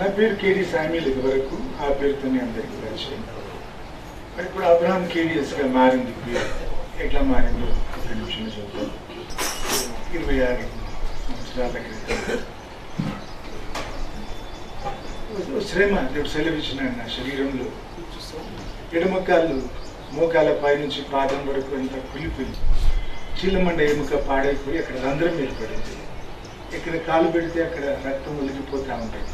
నా పేరు కేడి శామ్యూల్. ఇదివరకు ఆ పేరుతోనే అందరికీ పరిచయం. ఇప్పుడు అబ్రహాం కేడిఎస్గా మారింది. పేరు ఎట్లా మారిందో ఒక నిమిషం చెప్తాను. 26 సంవత్సరాల క్రితం శ్రమ దేవుడు సెలవిచ్చినాడు నా శరీరంలో. ఎడమకాళ్ళు మోకాల పైనుంచి పాదం వరకు అంతా కులిపోయి చీలమండ ఎముక పాడైపోయి అక్కడ రంధ్రం ఏర్పడింది. ఇక్కడ కాలు పెడితే అక్కడ రక్తం ఒలిగిపోతూ ఉంటుంది.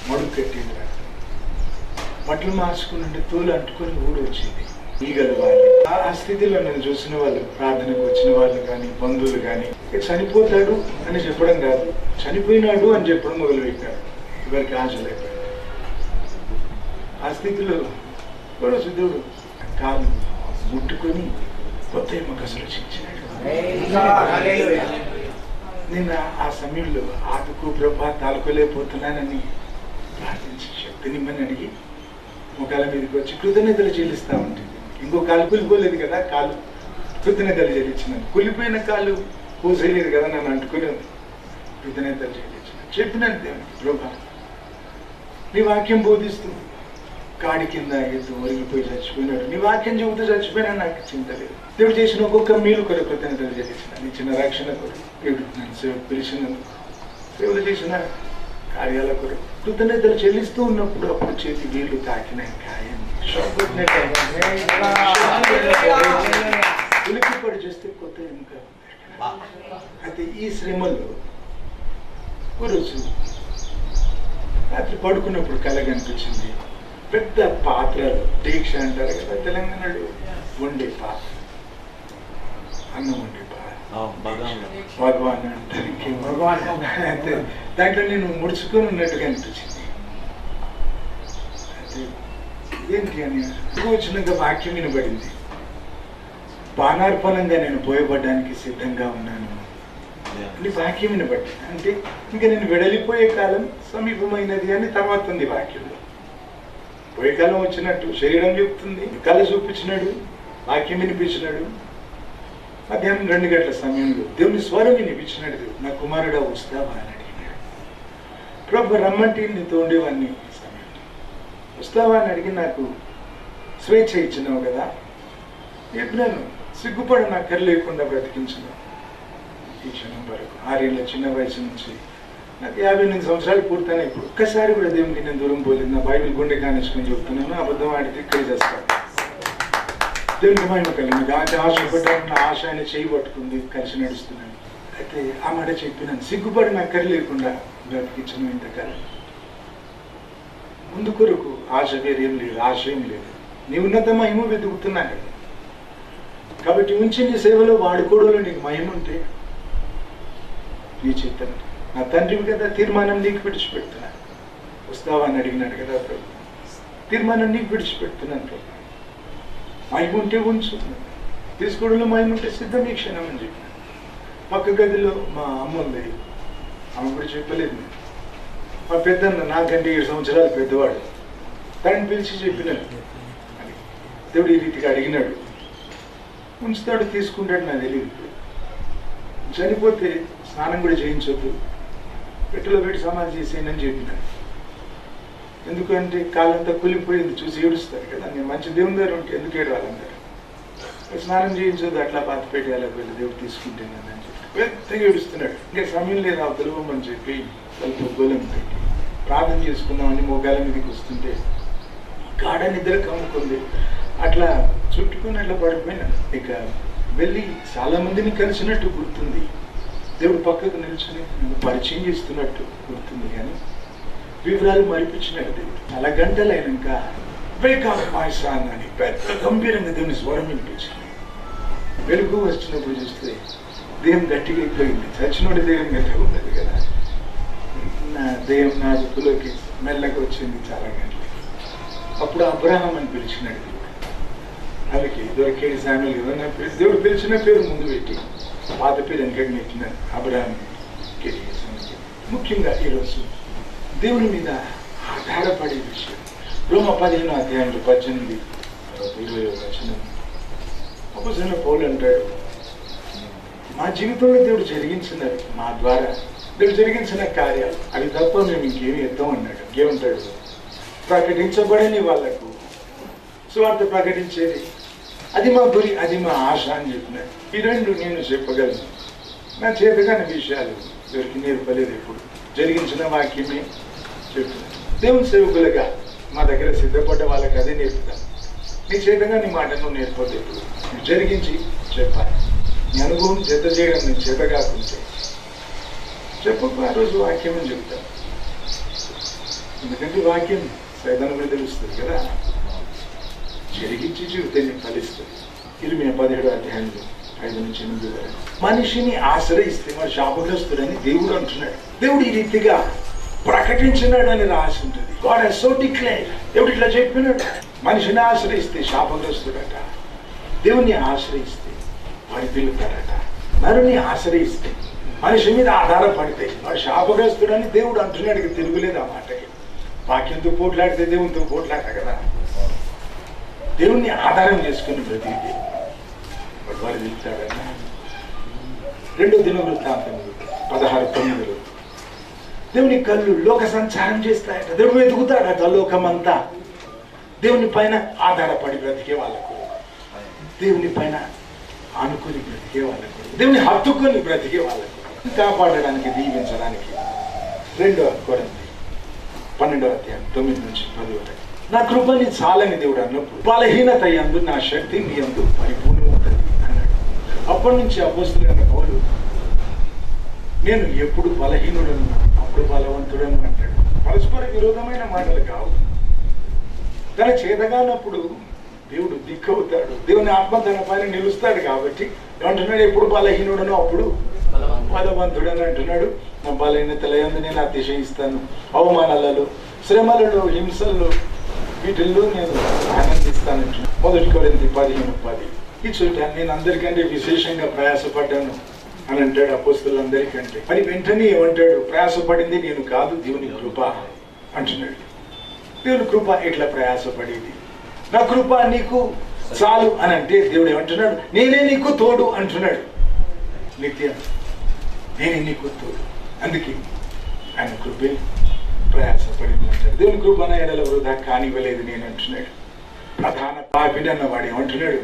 మడుగు కట్టింది రక్తం. మట్లు మార్చుకుని తోలు అంటుకొని ఊడి వచ్చింది. ఈగల వాళ్ళు ఆ స్థితిలో నన్ను చూసిన వాళ్ళు, ప్రార్థనకు వచ్చిన వాళ్ళు కానీ బంధువులు కానీ చనిపోతాడు అని చెప్పడం కాదు, చనిపోయినాడు అని చెప్పడం మొదలుపెట్టారు. ఎవరికి ఆశలైపోయాడు. ఆ స్థితిలో కూడా సిద్ధుడు కాలు ముట్టుకొని కొత్త ఎముకలు రచించినాడు. నేను ఆ సమయంలో ఆదుకు ప్రభా తాలుకోలేకపోతున్నానని ప్రార్థించి శక్తినిమ్మని అడిగి ముఖాల మీదకి వచ్చి కృతజ్ఞతలు చెల్లిస్తూ ఉంటుంది. ఇంకో కాలు కూలిపోలేదు కదా, కాలు కృతజ్ఞతలు చెల్లించినాను. కూలిపోయిన కాలు పోసేయలేదు కదా, నన్ను అంటుకుని కృతజ్ఞతలు చెల్లించినాను. చెప్పినాను దేవునికి, ప్రభా నీ వాక్యం బోధిస్తుంది. కాడి కింద ఎత్తు ఒరిగిపోయి చచ్చిపోయినాడు, నీ వాక్యం చెబుతూ చచ్చిపోయినా నాకు చింత లేదు. దేవుడు చేసిన ఒక్కొక్క మేలు కొరకు కృతజ్ఞతలు చెల్లించిన, ఇచ్చిన రక్షణ కొరకు, దేవుడు నన్ను సేవ పిలిచినందుకు, దేవుడు చేసిన కార్యాల కొరకు కృతజ్ఞతలు చెల్లిస్తూ ఉన్నప్పుడు అప్పుడు చేతి వీళ్ళు తాకిన గాయం ఉలికిపడి చేస్తే కొత్త ఎముక. అయితే ఈ శ్రమలో రోజు రాత్రి పడుకున్నప్పుడు కలగనిపించింది. పెద్ద పాత్రలు, దీక్ష అంటారు కదా తెలంగాణలో, వండే పాత్ర, అన్నం వండే భగవాన్ అంటారు. అయితే దాంట్లో నేను ముడుచుకొని ఉన్నట్టుగా అనిపించింది. అయితే ఏంటి అని వచ్చినాక వాక్యం వినబడింది. బాణార్పణంగా నేను పోయబడ్డానికి సిద్ధంగా ఉన్నాను అని వాక్యం వినబడింది. అంటే ఇంకా నేను వెడలిపోయే కాలం సమీపమైనది అని తర్వాత ఉంది వాక్యంలో. పోయే కాలం వచ్చినట్టు శరీరం చెప్తుంది, కళ చూపించినాడు, వాక్యం వినిపించినాడు. మధ్యాహ్నం 2 గంటల సమయంలో దేవుని స్వరం వినిపించినాడు. దేవుడు నా కుమారుడా వస్తావా అని అడిగినాడు. ప్రభు రమ్మంటే నీతో ఉండేవాడిని సమయంలో వస్తావా అని అడిగి నాకు స్వేచ్ఛ ఇచ్చినావు కదా, చెప్పినాను. సిగ్గుపడి నాకు కర్ర లేకుండా బ్రతికించిన ఈ క్షణం వరకు 6 ఏళ్ళ చిన్న వయసు నుంచి నాకు 58 సంవత్సరాలు పూర్తయినా ఇప్పుడు ఒక్కసారి కూడా దేవునికి నేను దూరం పోలేదు. నా బైబిల్ గుండె కానిచ్చుకొని చెప్తున్నాను, అబద్ధం ఆడితే ఇక్కడ చేస్తాను. దేవునికి మహిమ కలిగింది. ఆశపడ్డాను, నా ఆశ ఆయన చేయి పట్టుకుంది, కలిసి నడుస్తున్నాను. అయితే ఆ మాట చెప్పినాను, సిగ్గుపడి నాకు కర్ర లేకుండా బ్రతికించను ఇంతకాలం. ముందు కొరకు ఆశ వేరేం లేదు, ఆశయం లేదు. నీ ఉన్నత మహిమ వెతుకుతున్నాను కదా, కాబట్టి ఉంచి నీ సేవలో వాడుకోవడంలో నీకు మహిమ ఉంటే నీ చిత్తం. నా తండ్రివి కదా, తీర్మానం నీకు విడిచిపెడుతున్నాను. వస్తావా అని అడిగినాడు కదా ప్రభు, తీర్మానం నీకు విడిచిపెడుతున్నాను ప్రభు. మహిమ ఉంటే ఉంచు, తీసుకోవడంలో మహిమ ఉంటే సిద్ధం ఈ క్షణం అని చెప్పిన. పక్క గదిలో మా అమ్మ ఉంది, ఆమె కూడా చెప్పలేదు. మా పెద్దన్న నాకంటే 7 సంవత్సరాలు పెద్దవాడు, తనని పిలిచి చెప్పినాడు. దేవుడు ఈ రీతిగా అడిగినాడు, ఉంచుతాడు తీసుకుంటాడు నాకు తెలియదు. చనిపోతే స్నానం కూడా చేయించొద్దు, పెట్టెలో పెట్టి సమాధి చేసేయనని చెప్పినాడు. ఎందుకంటే కాలంతా కూలిపోయింది చూసి ఏడుస్తారు కదా, నేను మంచి దేవుని దగ్గర ఉంటే ఎందుకు ఏడవాలంటారు. స్నానం చేయించొద్దు, అట్లా పాత పెట్టేయాలి, వెళ్ళి దేవుడు తీసుకుంటేనని అని చెప్పి పెద్దగా ఏడుస్తున్నాడు. ఇంకా సమయం లేదు ఆ తెలువమని చెప్పి వాళ్ళకి గోళం పెట్టి ప్రార్థన చేసుకుందామని మోగాల మీదకి వస్తుంటే గాఢ నిద్ర కమ్ముకుంది. అట్లా చుట్టుకొని అట్లా పడిపోయినాను. ఇక వెళ్ళి చాలా మందిని కలిసినట్టు గుర్తుంది. దేవుడు పక్కకు నిల్చుని పరిచయం చేస్తున్నట్టు గుర్తుంది, కానీ వివరాలు మరిపించినాడు దేవుడు. 4 గంటలు అయినాక వేకాఫ్ మై సన్ అని పెద్ద గంభీరంగా దేవుని స్వరం వినిపించింది. వెలుగు వచ్చినప్పుడు చూస్తే దేహం గట్టిగా అయిపోయింది. చచ్చినోడి దేహం గట్టిగా ఉన్నది కదా, నా దేహం నా దుఃఖలోకి మెల్లగా వచ్చింది చాలా గంటలు. అప్పుడు అబ్రహాం అని పిలిచినాడు దేవుడు. అందుకే దొరికేది శామ్యూల్ కదా నా పేరు. దేవుడు పిలిచిన పేరు ముందు పెట్టి పాత పేరు వెనకకి నెట్టినాను, అబ్రహాం కేడిఎస్. ముఖ్యంగా ఈరోజు దేవుని మీద ఆధారపడే విషయం. రోమా 15వ అధ్యాయంలో 18-20 వచనం అపోస్తలుడైన పౌలు అంటాడు, మా జీవితంలో దేవుడు జరిగించినది మా ద్వారా దేవుడు జరిగించిన కార్యాలు అవి తప్ప మేము ఇంకేమి ఎత్తాం అన్నాడు. ఇంకేమంటాడు? ప్రకటించబడని వాళ్ళకు సువార్త ప్రకటించేది, అది మా గురి, అది మా ఆశ అని చెప్పినాడు. ఈ రెండు నేను చెప్పగలను. నా చేతగాని విషయాలు ఎవరికి నేర్పలేదు. ఎప్పుడు జరిగించిన వాక్యమే చెప్తున్నాను. దేవుని సేవకులుగా మా దగ్గర సిద్ధపడ్డ వాళ్ళకి అదే నేర్పుతాను. నీ చేతగా నీ మాట నువ్వు నేర్పలేదు. నువ్వు జరిగించి చెప్పాలి. నీ అనుభవం జత చేయడం నీ చేత కాకుంటే చెప్పకు. ఆ రోజు వాక్యం అని చెప్తాను. ఎందుకంటే వాక్యం సైతాను మీద తెలుస్తుంది కదా. జరిగించి చెబితే నేను ఫలిస్తుంది. ఇర్మియా 17వ అధ్యాయంలో 5-8 వరకు మనిషిని ఆశ్రయిస్తే మరి శాపగ్రస్తుడని దేవుడు అంటున్నాడు. దేవుడు ఈ రీతిగా ప్రకటించినాడు అని రాసి ఉంటుంది. God has so declared. దేవుడు ఇట్లా చెప్పినాడు. మనిషిని ఆశ్రయిస్తే శాపగ్రస్తుడట, దేవుని ఆశ్రయిస్తే వాడి పిలుతాడట. నరుని ఆశ్రయిస్తే, మనిషి మీద ఆధారపడితే వాడు శాపగ్రస్తుడని దేవుడు అంటున్నాడు. తిరుగులేదు ఆ మాటకి. వాక్యంతో పోట్లాడితే దేవునితో పోట్లాట కదా. దేవుణ్ణి ఆధారం చేసుకుని బ్రతికితే వాడు వాడు వెళ్తాడట. 2వ దినవృత్తాంతం 16:9 దేవుని కళ్ళు లోక సంచారం చేస్తాయట. దేవుడు వెతుకుతాడట లోకమంతా. దేవుని పైన ఆధారపడి బ్రతికే వాళ్ళకు, దేవుని పైన ఆనుకొని బ్రతికే వాళ్ళకు, దేవుని హత్తుకొని బ్రతికే వాళ్ళకు, కాపాడడానికి, దీవించడానికి. 2వ కొరింథీ 12వ అధ్యాయం 9-10 వరకు నా కృపని చాలని దేవుడు అన్నప్పుడు బలహీనత యందు నా శక్తి మీ యందు పరిపూర్ణమవుతుంది అన్నాడు. అప్పటి నుంచి అపోస్తలుడైన పౌలు నేను ఎప్పుడు బలహీనుడను అప్పుడు బలవంతుడను అంటాడు. పరస్పర విరోధమైన మాటలు కావు. తన చేతగానప్పుడు దేవుడు దిక్కవుతాడు. దేవుని ఆత్మ తన పైన నిలుస్తాడు. కాబట్టి ఏమంటున్నాడు? ఎప్పుడు బలహీనుడను అప్పుడు బలవంతుడని అంటున్నాడు. నా బలహీనతల యందు నేను అతిశయిస్తాను. అవమానాలలో, శ్రమలలో, హింసల్లో, వీటిల్లో నేను ఆనందిస్తానంటున్నాను. 1 కొరింథీ 15:10 ఈ చోట నేను అందరికంటే విశేషంగా ప్రయాసపడ్డాను అని అంటాడు అపోస్తలులందరికంటే. మరి వెంటనే ఏమంటాడు? ప్రయాసపడింది నేను కాదు, దేవుని కృప అంటున్నాడు. దేవుని కృప ఎట్లా ప్రయాసపడేది? నా కృప నీకు చాలు అని అంటే దేవుడు ఏమంటున్నాడు? నేనే నీకు తోడు అంటున్నాడు. నిత్యం నేనే నీకు తోడు. అందుకే ఆయన కృపే ప్రయాసపడింది అంటాడు. దేవుని కృప నా ఎడల వృధా కానివ్వలేదు నేను అంటున్నాడు. ప్రధాన పాపిని అన్నవాడు ఏమంటున్నాడు?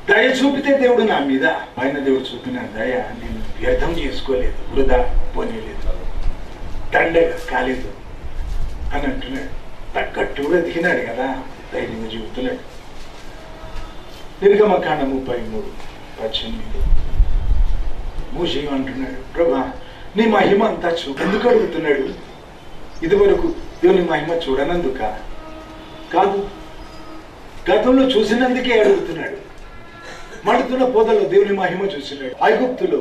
దయ చూపితే దేవుడు నా మీద, ఆయన దేవుడు చూపిన దయ నేను వ్యర్థం చేసుకోలేదు, వృధా పోనీలేదు, దండగా కాలేదు అని అంటున్నాడు. తగ్గట్టు బ్రతికినాడు కదా, ధైర్యంగా చెబుతున్నాడు. నిర్గమకాండం 33:18 మోషే అంటున్నాడు, ప్రభా నీ మహిమ అంతా ఎందుకు అడుగుతున్నాడు? ఇదివరకు దేవుని మహిమ చూడనందుక కాదు, గతంలో చూసినందుకే అడుగుతున్నాడు. మండుతున్న పొదలో దేవుని మహిమ చూసినాడు. ఐగుప్తులో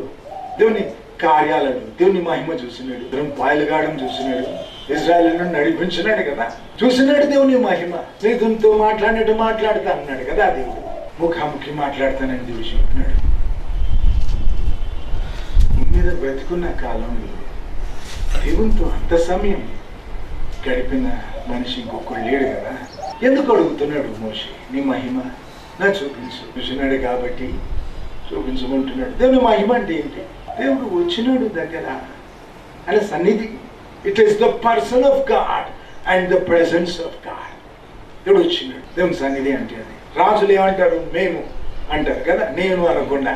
దేవుని కార్యాలను, దేవుని మహిమ చూసినాడు. పాయలుగాడం చూసినాడు. ఇజ్రాయేలును నడిపించినాడు కదా, చూసినాడు దేవుని మహిమ. స్నేహితునితో మాట్లాడినట్టు మాట్లాడుతా అన్నాడు కదా దేవుడు. ముఖాముఖి మాట్లాడతానని దేవుడు చెప్పినాడు. మీద బ్రతికున్న కాలంలో దేవునితో అంత సమయం గడిపిన మనిషి ఇంకొకడు లేడు కదా. ఎందుకు అడుగుతున్నాడు మోషే? నీ మహిమ నా చూపించు. చూసినాడు కాబట్టి చూపించమంటున్నాడు. దేవుని మహిమ అంటే ఏంటి? దేవుడు వచ్చినాడు దగ్గర, ఆయన సన్నిధి. It is the person of God and the presence of God. దేవుడు వచ్చినాడు. దేవుని సన్నిధి అంటే అది. రాజులు ఏమంటారు? మేము అంటారు కదా, నేను అనకుండా.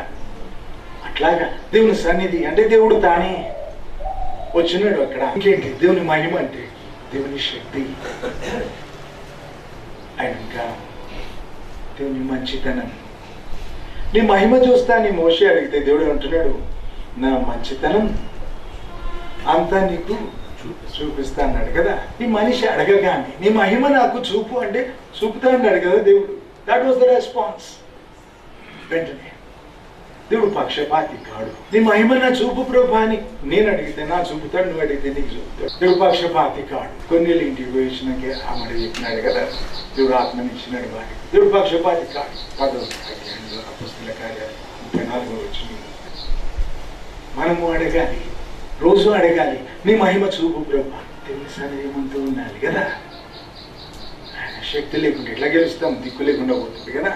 అట్లాగా దేవుని సన్నిధి అంటే దేవుడు తానే వచ్చినాడు అక్కడ. ఇంకేంటి దేవుని మహిమ అంటే? దేవుని శక్తి, ఆయన ఇంకా దేవుని మంచితనం. నీ మహిమ చూస్తా నీ మోషే అడిగితే దేవుడు అంటున్నాడు, నా మంచితనం అంతా నీకు చూపిస్తా అన్నాడు కదా. నీ మనిషి అడగగానే నీ మహిమ నాకు చూపు అంటే చూపుతా అన్నాడు కదా దేవుడు. That was the response. వెంటనే దేవుడు పక్షపాతి కాడు. నీ మహిమ నా చూపు ప్రభా అని నేను అడిగితే నా చూపుతాడు, నువ్వు అడిగితే నీకు చూపుతాడు. దేవుడు పక్షపాతి కాడు. కొన్ని ఇంటికి పోయినాకే ఆమె చెప్పినాడు కదా, దేవుడు ఆత్మనిచ్చినాడు వాడికి. దేవుడు పక్షపాతి కాడు. 10వ అధ్యాయంలో అపోస్తలుల కార్యాలు 34వ వచనం మనము అడగాలి, రోజు అడగాలి, నీ మహిమ చూపు ప్రభా. దేవుని సన్నిధిమంతో ఉండాలి కదా. ఆయన శక్తి లేకుండా ఎట్లా గెలుస్తాం? దిక్కు లేకుండా పోతుంది కదా.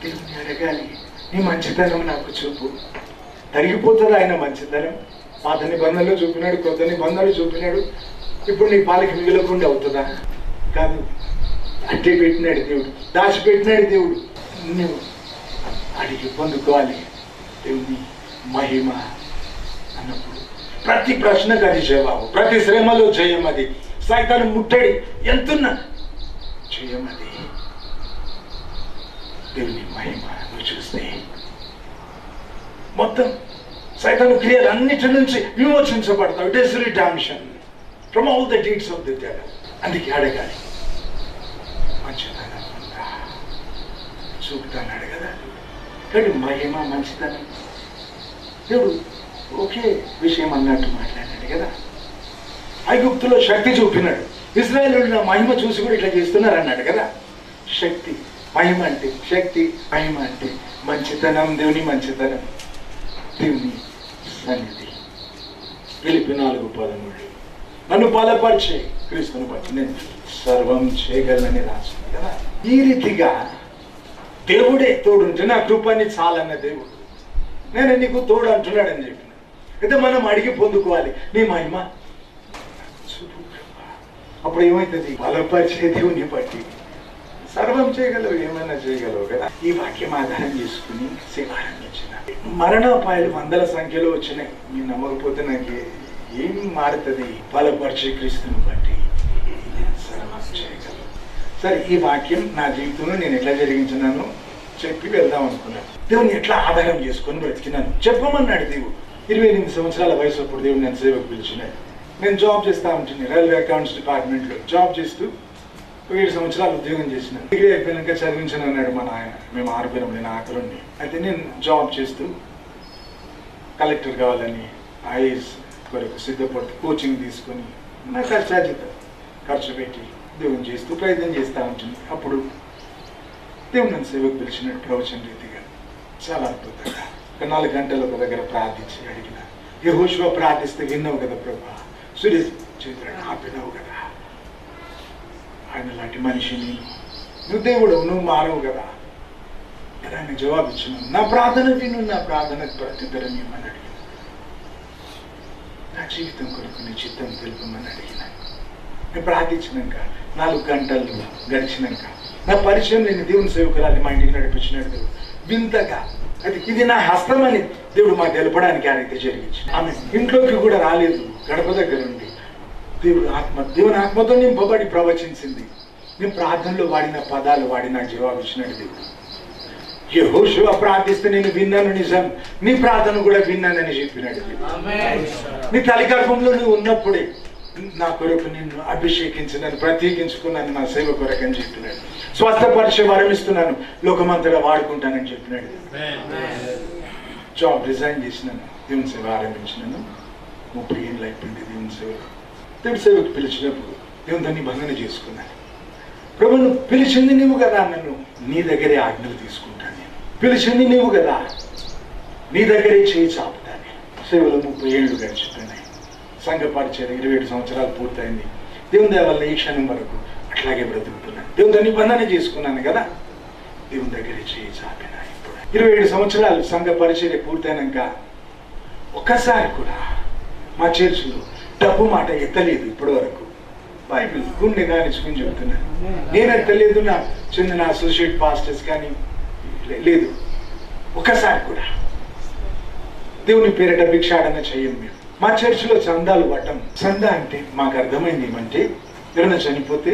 దేవుని అడగాలి, నీ మంచితనం నాకు చూపు. తరిగిపోతుంది ఆయన మంచితనం. పాత నిబంధనలు చూపినాడు, కొత్త నిబంధనలు చూపినాడు. ఇప్పుడు నీ పాలకి మిగలకుండా అవుతుందా? కాదు. అట్టే పెట్టినాడు దేవుడు, దాచిపెట్టినాడు దేవుడు. నువ్వు అడిగి పొందుకోవాలి దేవుని మహిమ అన్నప్పుడు ప్రతి ప్రశ్నకు అది జవాబు, ప్రతి శ్రమలో జయం. అది సైతాను ముట్టడి ఎంతున్నా జయం. అది దేవుని మహిమ. నువ్వు చూస్తే మొత్తం సైతాను క్రియలు అన్నిటి నుంచి విమోచించబడతావు. It is redemption from all the deeds of the devil. అందుకే అడగాలి, మంచితనం ఉందా చూపుతాన్నాడు కదా. కానీ మహిమ మంచితనం దేవుడు ఒకే విషయం అన్నట్టు మాట్లాడాడు కదా. ఐగుప్తులో శక్తి చూపినాడు, ఇశ్రాయేలీయులు నా మహిమ చూసి కూడా ఇట్లా చేస్తున్నారు అన్నాడు కదా. శక్తి, మహిమ అంటే శక్తి, మహిమ అంటే మంచితనం, దేవుని మంచితనం, దేవుని సన్నిధి. ఫిలిప్పీ 4:13 నన్ను బలపరిచే క్రీస్తును బట్టి నేను సర్వం చేయగలనని రాసింది కదా. ఈ రీతిగా దేవుడే తోడుంటే నా కృపని చాలన్న దేవుడు నేను నీకు తోడు అంటున్నాడని చెప్పిన. అయితే మనం అడిగి పొందుకోవాలి నీ మహిమ చూపు. అప్పుడు ఏమవుతుంది? బలపరిచే దేవుని బట్టి సర్వం చేయగలవు, ఏమైనా చేయగలవు కదా. ఈ వాక్యం ఆధారం చేసుకుని సేవ ఆరంభించిన. మరణాపాయాలు వందల సంఖ్యలో వచ్చినాయి. మీరు నమ్మకపోతే నాకు ఏం మారుతుంది? బలపరిచే క్రీస్తుని బట్టి సర్వం చేయగలవు. సరే, ఈ వాక్యం నా జీవితంలో నేను ఎట్లా జరిగించినాను చెప్పి వెళ్దాం అనుకున్నాను. దేవుని ఎట్లా ఆధారం చేసుకొని బ్రతికినాను చెప్పమన్నాడు దేవుడు. 28 సంవత్సరాల వయసు అప్పుడు దేవుడు నేను సేవకు పిలిచినాడు. నేను జాబ్ చేస్తా ఉంటుంది, రైల్వే అకౌంట్స్ డిపార్ట్మెంట్లో జాబ్ చేస్తూ 7 సంవత్సరాలు ఉద్యోగం చేసిన. డిగ్రీ అయిపోయినాక చదివించను అన్నాడు మా నాయన. మేము 6 పేరు, నేను ఆఖరుణ్ణి. అయితే నేను జాబ్ చేస్తూ కలెక్టర్ కావాలని ఐఏఎస్ కొరకు సిద్ధపడుతూ కోచింగ్ తీసుకొని నా కష్టాజిత ఖర్చు పెట్టి దేవుని చేస్తూ ప్రయత్నం చేస్తూ ఉంటుంది. అప్పుడు దేవుడు నన్ను సేవకు పిలిచినాడు ప్రవచన రీతిగా. చాలా అద్భుతంగా 4 గంటలు ఒక దగ్గర ప్రార్థించి అడిగిన. యెహోషువ ప్రార్థిస్తే విన్నావు కదా ప్రభా, సూర్య చంద్రుడు ఆపినావు కదా. ఆయన లాంటి మనిషి నువ్వు దేవుడు, నువ్వు మారవు కదా. ఆయన జవాబు ఇచ్చినావు, నా ప్రార్థన విను, నా ప్రార్థనకు ప్రత్యుత్తరం ఇవ్వమని అడిగిన. నా జీవితం కొరకు నీ చిత్తం తెలుపమని అడిగిన. నేను ప్రార్థించినాక 4 గంటలు గడిచినాక నా పరిచయం నేను దేవుని సేవకురాలి మా ఇంటికి నడిపించినాడు దేవుడు వింతగా. అది ఇది నా హస్తం అని దేవుడు మాకు తెలపడానికి ఆ రీతి జరిగించింది. ఆమె ఇంట్లోకి కూడా రాలేదు, గడప దగ్గర ఉండి దేవుని ఆత్మతో నింపబడి ప్రవచించింది. నేను ప్రార్థనలో వాడిన పదాలు వాడి నాకు జవాబు ఇచ్చినాడు దేవుడు. యెహోషువ ప్రార్థిస్తే నేను విన్నాను, నిజం, నీ ప్రార్థన కూడా విన్నానని చెప్పినాడు దేవుడు. నీ తల్లి గర్భంలో నువ్వు ఉన్నప్పుడే నా కొరకు నిన్ను అభిషేకించినాను, ప్రత్యేకించుకున్నాను నా సేవ కొరకు అని చెప్పినాడు. స్వస్థపరిచే వరం ఇస్తున్నాను, లోకమంతగా వాడుకుంటానని చెప్పినాడు. జాబ్ రిజైన్ చేసినాను, దేవుని సేవ ఆరంభించినాను. 30 ఏళ్ళు అయిపోయింది దేవుని సేవ. దేవుడి సేవకు పిలిచినప్పుడు దేవునితో నిబంధన చేసుకున్నాను. ప్రభు నువ్వు పిలిచింది నువ్వు కదా, నన్ను నీ దగ్గరే ఆజ్ఞలు తీసుకుంటాను. నేను పిలిచింది నువ్వు కదా, నీ దగ్గరే చేయి చాపుతాను. సేవలో 30 ఏళ్ళు గడిచిపోయినాయి. సంఘ పరిచయం 27 సంవత్సరాలు పూర్తయింది. దేవుని దయ వల్ల ఈ క్షణం వరకు అట్లాగే బ్రతుకుతున్నాను. దేవునితో నిబంధన చేసుకున్నాను కదా, దేవుని దగ్గరే చేయి చాపిన. ఇప్పుడు 27 సంవత్సరాలు సంఘ పరిచర్య పూర్తయినాక ఒక్కసారి కూడా మా చర్చిలో డబ్బు మాట ఎత్తలేదు ఇప్పటి వరకు. బైబిల్ గుండె కానిచ్చుకుని చెబుతున్నాను. నేను ఎత్తలేదు, నా చెందిన అసోసియేట్ పాస్టర్స్ కానీ లేదు. ఒక్కసారి కూడా దేవుని పేరిట భిక్షాటన చేయం. మేము మా చర్చిలో చందాలు పట్టం. చందా అంటే మాకు అర్థమైంది ఏమంటే, ఎవరైనా చనిపోతే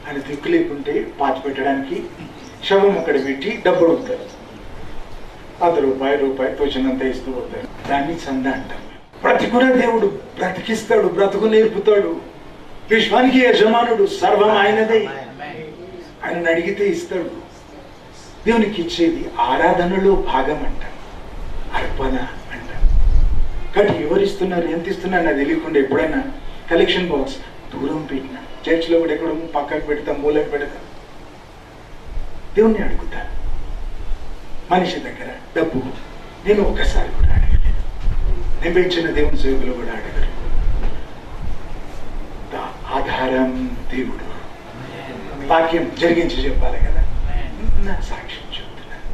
ఆయన దిక్కు లేకుంటే పాతి పెట్టడానికి శవం అక్కడ పెట్టి డబ్బులు ఉంటారు. ₹1 తోచినంత ఇస్తూ పోతారు. దాన్ని చందా అంటాం. బ్రతికున దేవుడు బ్రతికిస్తాడు, బ్రతుకు నేర్పుతాడు. విశ్వానికి యజమానుడు, సర్వం ఆయనదే. ఆయన అడిగితే ఇస్తాడు. దేవునికి ఇచ్చేది ఆరాధనలో భాగం అంటాం, అర్పణ అంటాం. కానీ ఎవరు ఇస్తున్నారు, ఎంత ఇస్తున్నారు నాకు తెలియకుండా ఎప్పుడైనా కలెక్షన్ బాక్స్ దూరం పెట్టినా, చర్చిలో కూడా ఎక్కడ పక్కకు పెడతాం, మూలకు పెడతాం. దేవుణ్ణి అడుగుతాను. మనిషి దగ్గర డబ్బు నేను ఒక్కసారి కూడా అడగలేదు. నేను పెంచిన దేవుని సేవకులు కూడా అడగరు. ఆధారం దేవుడు. వాక్యం జరిగించి చెప్పాలి కదా, నా సాక్ష్యం చెప్తున్నాను.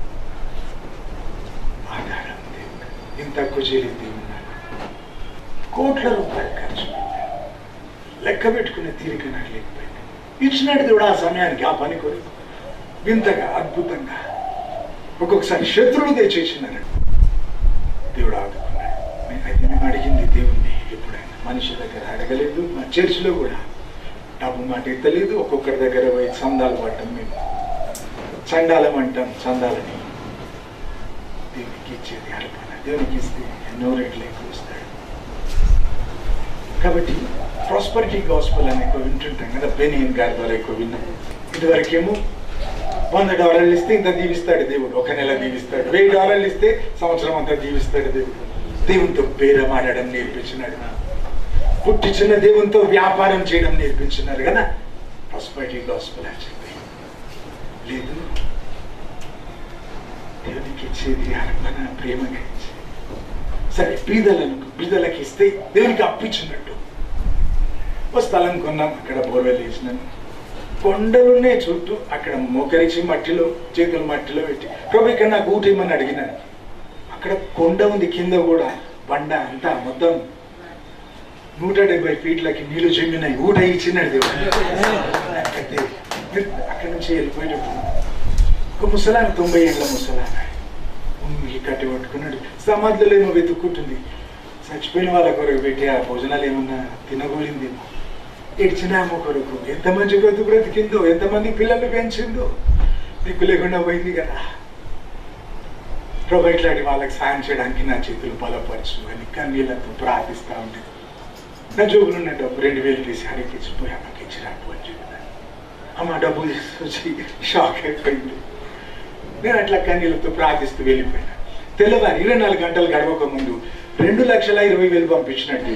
ఆధారం దేవుడు. ఇంత తక్కువ చేయలేదు దేవుడు నాకు. కోట్ల రూపాయలు ఖర్చు పెట్టాను. లెక్క పెట్టుకునే తీరిక నాకు లేకపోయింది. ఇచ్చినాడు దేవుడు ఆ సమయానికి ఆ పని కొరకు వింతగా అద్భుతంగా. ఒక్కొక్కసారి శత్రువులు తెచ్చేసినారు, దేవుడు ఆదుకున్నాడు. అయితే మేము అడిగింది దేవుణ్ణి ఎప్పుడైనా మనిషి దగ్గర అడగలేదు. మా చర్చిలో కూడా డబ్బు మాట ఎత్తలేదు. ఒక్కొక్కరి దగ్గర పోయి చందాలు పడ్డాం. మేము చండాలం అంటాం చందాలని. దేవునికి ఇచ్చేది అర్పణ, దేవునికి ఇస్తే ఎన్నో రెట్లు ఎక్కువ ఇస్తాడు. కాబట్టి ప్రాస్పరిటీ గాస్పెల్ అని ఎక్కువ వింటుంటాం కదా, బెనియన్ గారి ద్వారా ఎక్కువ విన్నాం. ఇదివరకేమో $100 ఇస్తే ఇంత దీవిస్తాడు దేవుడు, ఒక నెల దీవిస్తాడు. $1000 ఇస్తే సంవత్సరం అంతా దీవిస్తాడు దేవుడు. దేవునితో బేరమాడడం నేర్పించినాడు. పుట్టించిన దేవునితో వ్యాపారం చేయడం నేర్పించినారు కదా. ప్రాస్పరిటీ గాస్పెల్ అని చెప్పి లేదు, దేవునికి ఇచ్చేది అర్పణ, ప్రేమగా ఇచ్చేది. సరే, బీదలకు ఇస్తే దేవునికి అప్పించినట్టు. ఓ స్థలం కొన్నాం, అక్కడ బోర్వెల్ వేసినాను. కొండలున్నే చుట్టూ, అక్కడ మోకరించి మట్టిలో చేతులు మట్టిలో పెట్టి ప్రభు ఇక్కడ నాకు ఊట ఏమని అడిగినాను. అక్కడ కొండ ఉంది, కింద కూడా బండ అంతా మొత్తం 170 ఫీట్లకి నీళ్లు చెమ్మినాయి. ఊట ఇచ్చినాడు దేవుడు. అయితే అక్కడి నుంచి వెళ్ళిపోయేటప్పుడు ఒక ముసలాన, 90 ఏళ్ళ ముసలాన ఈ కట్టి పట్టుకున్నాడు. సమాధిలో ఏమో వెతుక్కుంటుంది. చచ్చిపోయిన వాళ్ళ కొరకు పెట్టి ఆ భోజనాలు ఏమన్నా తినగోలిందేమో. ఏడ్చినామో కొరకు. ఎంత మంచి బ్రతికిందో, ఎంతమంది పిల్లలు పెంచిందో. దిక్కు లేకుండా పోయింది కదా. ప్రభు ఇట్లాంటి వాళ్ళకి సాయం చేయడానికి నా చేతులు బలపరచు అని కన్నీళ్లతో ప్రార్థిస్తూ ఉండేది. నా జోబులు ఉన్న డబ్బు 2000 తీసి అడిగిచ్చిపోయి అమ్మకి ఇచ్చి రాపు అని చెప్పిన. అమ్మ డబ్బు తీసుకొచ్చి షాక్ అయిపోయింది. నేను అట్లా కన్నీళ్లతో ప్రార్థిస్తూ వెళ్ళిపోయినా. తెల్లవారు 24 గంటలు గడవక ముందు 2,20,000 పంపించినట్టు.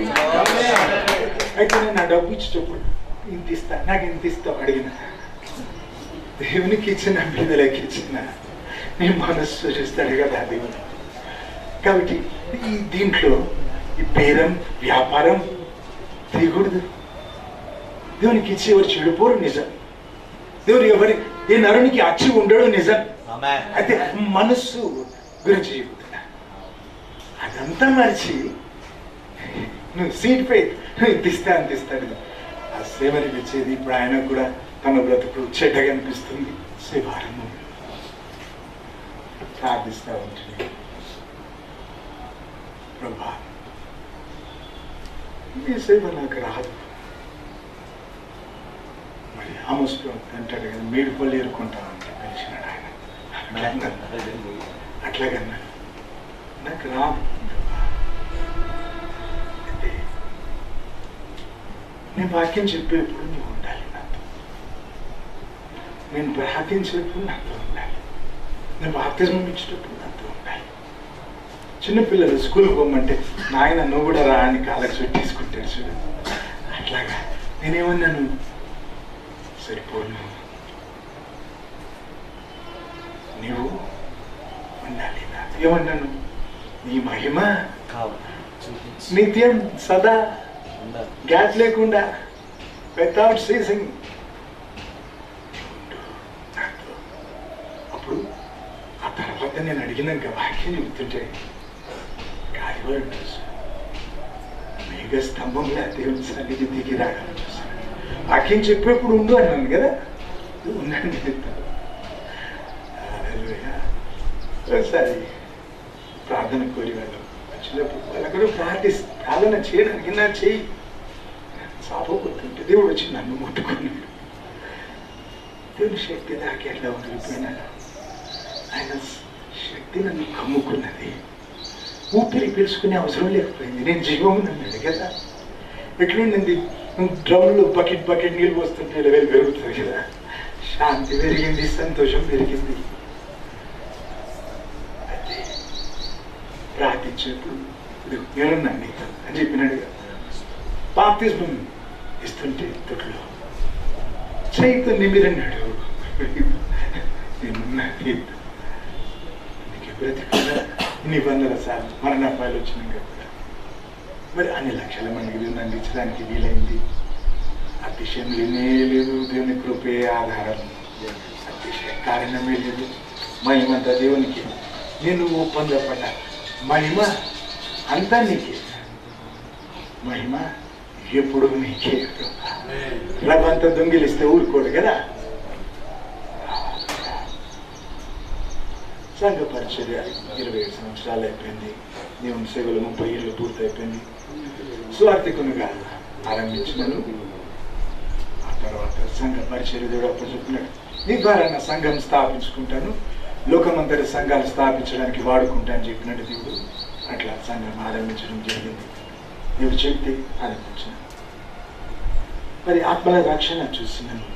అయితే నేను నా డబ్బు ఇచ్చేటప్పుడు ఇంత ఇస్తా, నాకు ఇంత ఇస్తావు అడిగిన. దేవునికి ఇచ్చిన, బీదలకి ఇచ్చిన, నీ మనస్సు చూస్తాడు కదా దేవుడు. కాబట్టి దీంట్లో ఈ బేరం, వ్యాపారం తీయకూడదు. దేవునికి ఇచ్చి ఎవరు చెడిపోరు నిజం. దేవుడు ఏ నరునికి అచ్చి ఉండడు నిజం. అయితే మనస్సు గురించి చెబుతున్నా. అదంతా మరిచి నువ్వు సీట్ పై ఇంతిస్తా అంతిస్తాడు. ఆ సేవని తెచ్చేది ఇప్పుడు ఆయన కూడా తన బ్రతుకు చెడ్డగా అనిపిస్తుంది. సేవారము ప్రార్థిస్తూ ఉంటుంది. ప్రభా, ఈ సేవ నాకు రాదు. మరి ఆమోస్ అంటాడు కదా, మేడు పళ్ళు ఏరుకుంటానంటే పిలిచినాడు ఆయన. అట్లాగన్నా నాకు రాదు. అయితే నేను వాక్యం చెప్పేప్పుడు నువ్వు ఉండాలి నాతో. నేను ప్రార్థించేటప్పుడు నాతో ఉండాలి. నేను బాప్తిజం ఇచ్చేటప్పుడు నాతో ఉండాలి. చిన్నపిల్లలు స్కూల్కి పోమంటే నాయన నువ్వు కూడా రా అని కాళ్ళకి చుట్టేసుకుంటాడు చూడు. అట్లాగా నేనేమన్నాను, సరిపోను, నీవు ఉండాలి నాతో. ఏమన్నాను, నీ మహిమ నిత్యం సదా గ్యాప్ లేకుండా వితౌట్ సీజింగ్ నాతో. అప్పుడు ఆ తర్వాత నేను అడిగినాక వాక్యం చెబుతుంటే గాలివాడు మేఘ స్తంభంగా దేవుని సన్నిధి దిగి రాగలను. వాక్యం చెప్పేప్పుడు ఉండు అన్నాను కదా, ఉండండి. ఒకసారి ప్రార్థన కోరి వెళ్ళాం. వచ్చినప్పుడు వాళ్ళకు ప్రార్థన చేయడానికి నా చేయి సాపోతుంటే దేవుడు వచ్చి నన్ను ముట్టుకున్నాడు. దేవుని శక్తి దాకా ఎట్లా వదిలిపోయినాను. ఆయన శక్తి నన్ను కమ్ముకున్నది. ఊపిరి పీల్చుకునే అవసరం లేకపోయింది. నేను జీవం అన్నాడు కదా. ఎట్లుండింది, డ్రమ్లో బకెట్ నీళ్ళు పోస్తుంటే లెవెల్ పెరుగుతుంది కదా. శాంతి పెరిగింది, సంతోషం పెరిగింది. అయితే ప్రార్థించేప్పుడు నేనున్నాను నీతో అని చెప్పినాడు కదా. బాప్తిజం ఇస్తుంటే తొట్లో చేయితో నిమిరన్నాడు. నేనున్నా నీతో. నీకు బ్రతికున్నా ఇన్ని 100 సార్లు మరణాపాయాలు వచ్చినాక కూడా మరి అన్ని లక్షల మందికి నన్ను అందించడానికి వీలైంది. అతిశయం లేనే లేదు. దేవుని కృపే ఆధారం. అతిశయ కారణమే లేదు. మహిమంతా దేవునికి. నేను పొందపడ్డ మహిమ అంతా నీకే. మహిమ ఎప్పుడు నీకే. రవంతా దొంగిలిస్తే ఊరుకోడు కదా. సంఘ పరిచర్య 27 సంవత్సరాలు అయిపోయింది. దేవుని సేవలు 30 ఏళ్ళు పూర్తయిపోయింది. స్వార్థికునిగా ఆరంభించినను ఆ తర్వాత సంఘ పరిచర్య దేవుడు అప్పుడు చెప్పినాడు, నీ ద్వారా నా సంఘం స్థాపించుకుంటాను, లోకమంతటి సంఘాలు స్థాపించడానికి వాడుకుంటాను చెప్పినట్టు దేవుడు. అట్లా సంఘం ఆరంభించడం జరిగింది. దేవుడు చెప్తే ఆరంభించిన. మరి ఆత్మల రక్షణ చూసినాను,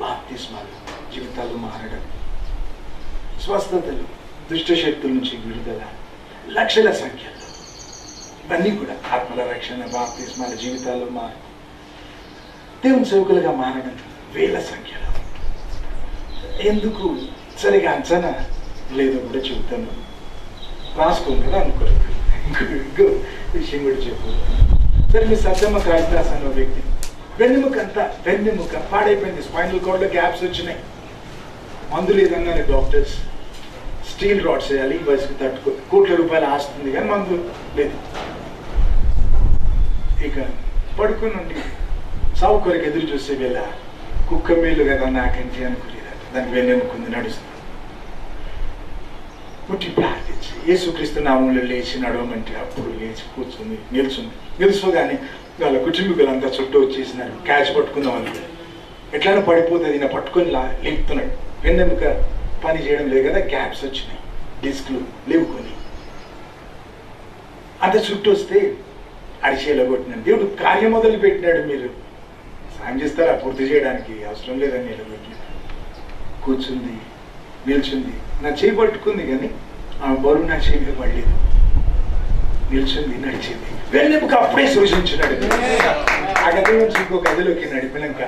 బాప్తిస్మాలు, జీవితాలు మారడం, స్వస్థతలు, దుష్ట శక్తుల నుంచి విడుదల, లక్షల సంఖ్యలో ఇవన్నీ కూడా ఆత్మల రక్షణ, బాప్తిస్మాల, జీవితాలు మారడం, దేవుని సేవకులుగా మారడం వేల సంఖ్యలో. ఎందుకు సరిగా అంచనా లేదో కూడా చెబుతాను. రాసుకోండి కదా అనుకోలేదు. ఇంకో విషయం కూడా చెప్పు. సరే, మీ సత్యమ్మ కాళిదాస్ అన్న వ్యక్తి వెన్నెముక పాడైపోయింది. స్పైనల్ కార్డ్లో గ్యాప్స్ వచ్చినాయి. మందు లేదన్నారు డాక్టర్స్. స్టీల్ రాడ్స్ వేయాలి, వయసుకు తట్టుకో, కోట్ల రూపాయలు ఆస్తుంది కానీ మందు లేదు. ఇక పడుకుని సావు కొరకు ఎదురు చూసే వేళ కుక్క మేలు కదా నాకంటే అనుకునేది. దానికి వెన్నెముకుంది, నడుస్తుంది. పుట్టి ప్రార్థించి యేసుక్రీస్తు నామంలో లేచి నడవమంటే అప్పుడు లేచి కూర్చుంది, నిలుచోగానే వాళ్ళ కుటుంబీకులంతా చుట్టూ వచ్చేసినారు. క్యాచ్ పట్టుకుందాం అనుకో, ఎట్లైనా పడిపోతుంది, ఈయన పట్టుకొని లేపుతున్నాడు. వెన్నెముక పని చేయడం లేదు కదా, గ్యాప్స్ వచ్చినాయి, డిస్క్లు లేవుకొని. అంత చుట్టూ వస్తే అడిచేలా కొట్టినాడు. దేవుడు కార్యం మొదలు పెట్టినాడు. మీరు సాయం చేస్తారా పూర్తి చేయడానికి? అవసరం లేదని నిలబెట్టినాడు. కూర్చుంది, నిల్చుంది, నా చేయి పట్టుకుంది కానీ ఆ బరువు నా చేయి మీద పడలేదు. నిల్చుంది, నడిచింది. వెన్నెముక అప్పుడే సూచించినాడు. ఆ గది నుంచి ఇంకో గదిలోకి నడిపినాక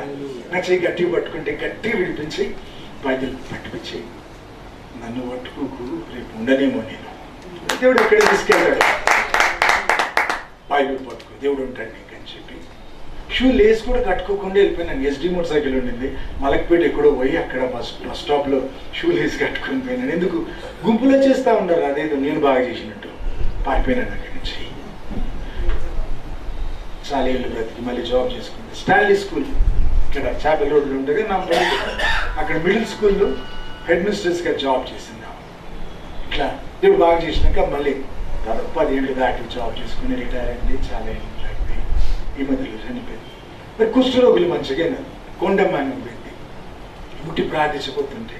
నా చేయి గట్టిగా పట్టుకుంటే గట్టిగా విడిపించి బయలు పట్టిపించి, నన్ను పట్టుకోకు, రేపు ఉండనేమో నేను. దేవుడు ఎక్కడ తీసుకెళ్తాడు? బైబిల్ పట్టుకో, దేవుడు ఉంటాడు నీకు అని చెప్పి షూ లేస్ కూడా కట్టుకోకుండా వెళ్ళిపోయినాను. ఎస్డి మోటార్ సైకిల్ ఉండింది, మలక్పేట ఎక్కడో పోయి అక్కడ బస్ స్టాప్లో షూ లేస్ కట్టుకుని పోయినాను. ఎందుకు గుంపులో చేస్తూ ఉన్నారు, అదేదో నేను బాగా చేసినట్టు. పారిపోయినాను అక్కడి నుంచి. చాలా ఏళ్ళు బ్రతికి మళ్ళీ జాబ్ చేసుకుంది. స్టాన్లీ స్కూల్ ఇక్కడ చేపల రోడ్లు ఉంటుంది నా అక్కడ మిడిల్ స్కూల్లో హెడ్ మిస్ట్రెస్గా జాబ్ చేసిందాం. ఇట్లా దేవుడు బాగా చేసినాక మళ్ళీ దాదాపు 10 ఏళ్ళు దాటి జాబ్ చేసుకుని రిటైర్ అయింది. చాలా ఏళ్ళు అయిపోయి ఈ మధ్యలో చనిపోయింది. మరి కుష్ఠరోగులు మంచిగా కొండమ్మ అని వ్యక్తి ముట్టి ప్రార్థించబోతుంటే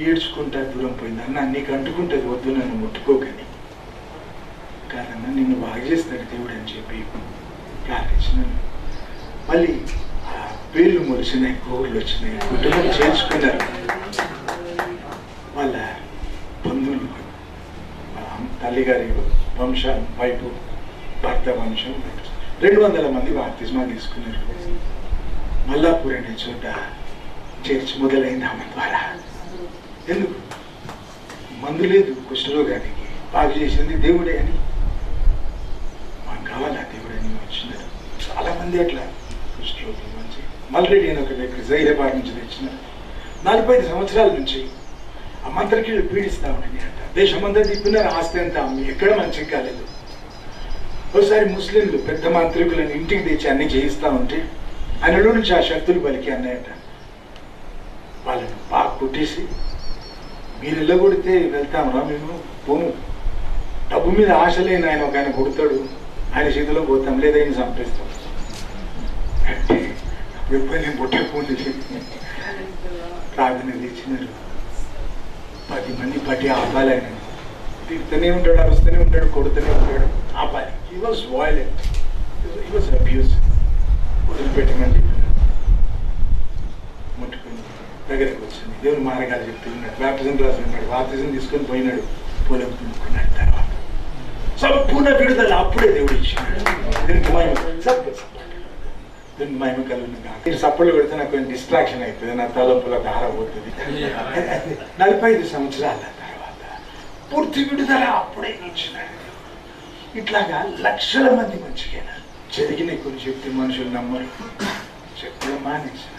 ఏడ్చుకుంటా దూరం పోయింది. అన్న నీకు అంటుకుంటుంది, వద్దు నన్ను ముట్టుకోకని. కాదన్న నిన్ను బాగా చేస్తాడు దేవుడు అని చెప్పి ప్రార్థించినాను. మళ్ళీ ఆ పేర్లు మొలిసినాయి, కోర్లు వచ్చినాయి, కుటుంబం చేర్చుకున్నారు. వాళ్ళ బంధువులు, తల్లిగారి వంశం వైపు భర్త వంశం 200 మంది బాప్తిస్మా తీసుకున్నారు. మల్లాపూర్ అనే చోట చర్చ్ మొదలైంది ఆమె ద్వారా. ఎందుకు? మందు లేదు కుష్ఠరోగానికి, బాగు చేసింది దేవుడే అని. మాకు కావాలా దేవుడే అని వచ్చినారు చాలా మంది. అట్లా కుష్ఠరోగులు మంచి మల్రెడ్డి అని ఒక వ్యక్తి జైరాబాద్ నుంచి తెచ్చినారు. 45 సంవత్సరాల నుంచి ఆ మంత్రకీళ్ళు పీడిస్తా ఉండని అంట. దేశమంతా తిప్పినారు, ఆస్తి అంతా అమ్మి, ఎక్కడ మంచిగా కాలేదు. ఒకసారి ముస్లింలు పెద్ద మంత్రికులను ఇంటికి తెచ్చి అన్ని చేయిస్తా ఉంటే ఆయనలో నుంచి ఆ శక్తులు పలికి అన్నాయట. వాళ్ళని బాగా కొట్టేసి, మీరు వెళ్ళగొడితే వెళ్తామరా, మేము పోము, డబ్బు మీద ఆశ లేని ఆయన ఒక ఆయన కొడతాడు, ఆయన చేతిలో పోతాం, లేదా ఆయన చంపేస్తాం అంటే అప్పుడు ఎప్పుడు నేను పొట్టకపోంది. ప్రార్థన తెచ్చినారు. 10 మంది పట్టి ఆపాలి. ఆయన తిరుగుతూనే ఉంటాడు, అరుస్తూనే ఉంటాడు, కొడుతూనే ఉంటాడు, ఆపాలి. He was violent, he was abuse. వదిలిపెట్టమని చెప్పినాడు. ముట్టుకుని దగ్గరకు వచ్చింది. దేవుని మార్గాలు చెప్తున్నాడు. బ్యాప్టిజం క్లాస్ ఉన్నాడు. బాప్టిజం తీసుకొని పోయినాడు. పొలం తుడుకున్నాడు. తర్వాత సంపూర్ణ విడుదల అప్పుడే దేవుడు ఇచ్చినాడు. దీనికి మహిమ దీనికి మహిమ కలుగుతుంది. మీరు సప్పళ్ళు పెడితే నాకు కొంచెం డిస్ట్రాక్షన్ అవుతుంది, నా తలంపుల దార పోతుంది. 45 సంవత్సరాల తర్వాత పూర్తి విడుదల అప్పుడే ఇచ్చినాడు. ఇట్లాగా లక్షల మంది మంచిగా జరిగిన కొన్ని చెప్తే మనుషులు నమ్మరు, చెప్పడం మానేసిన,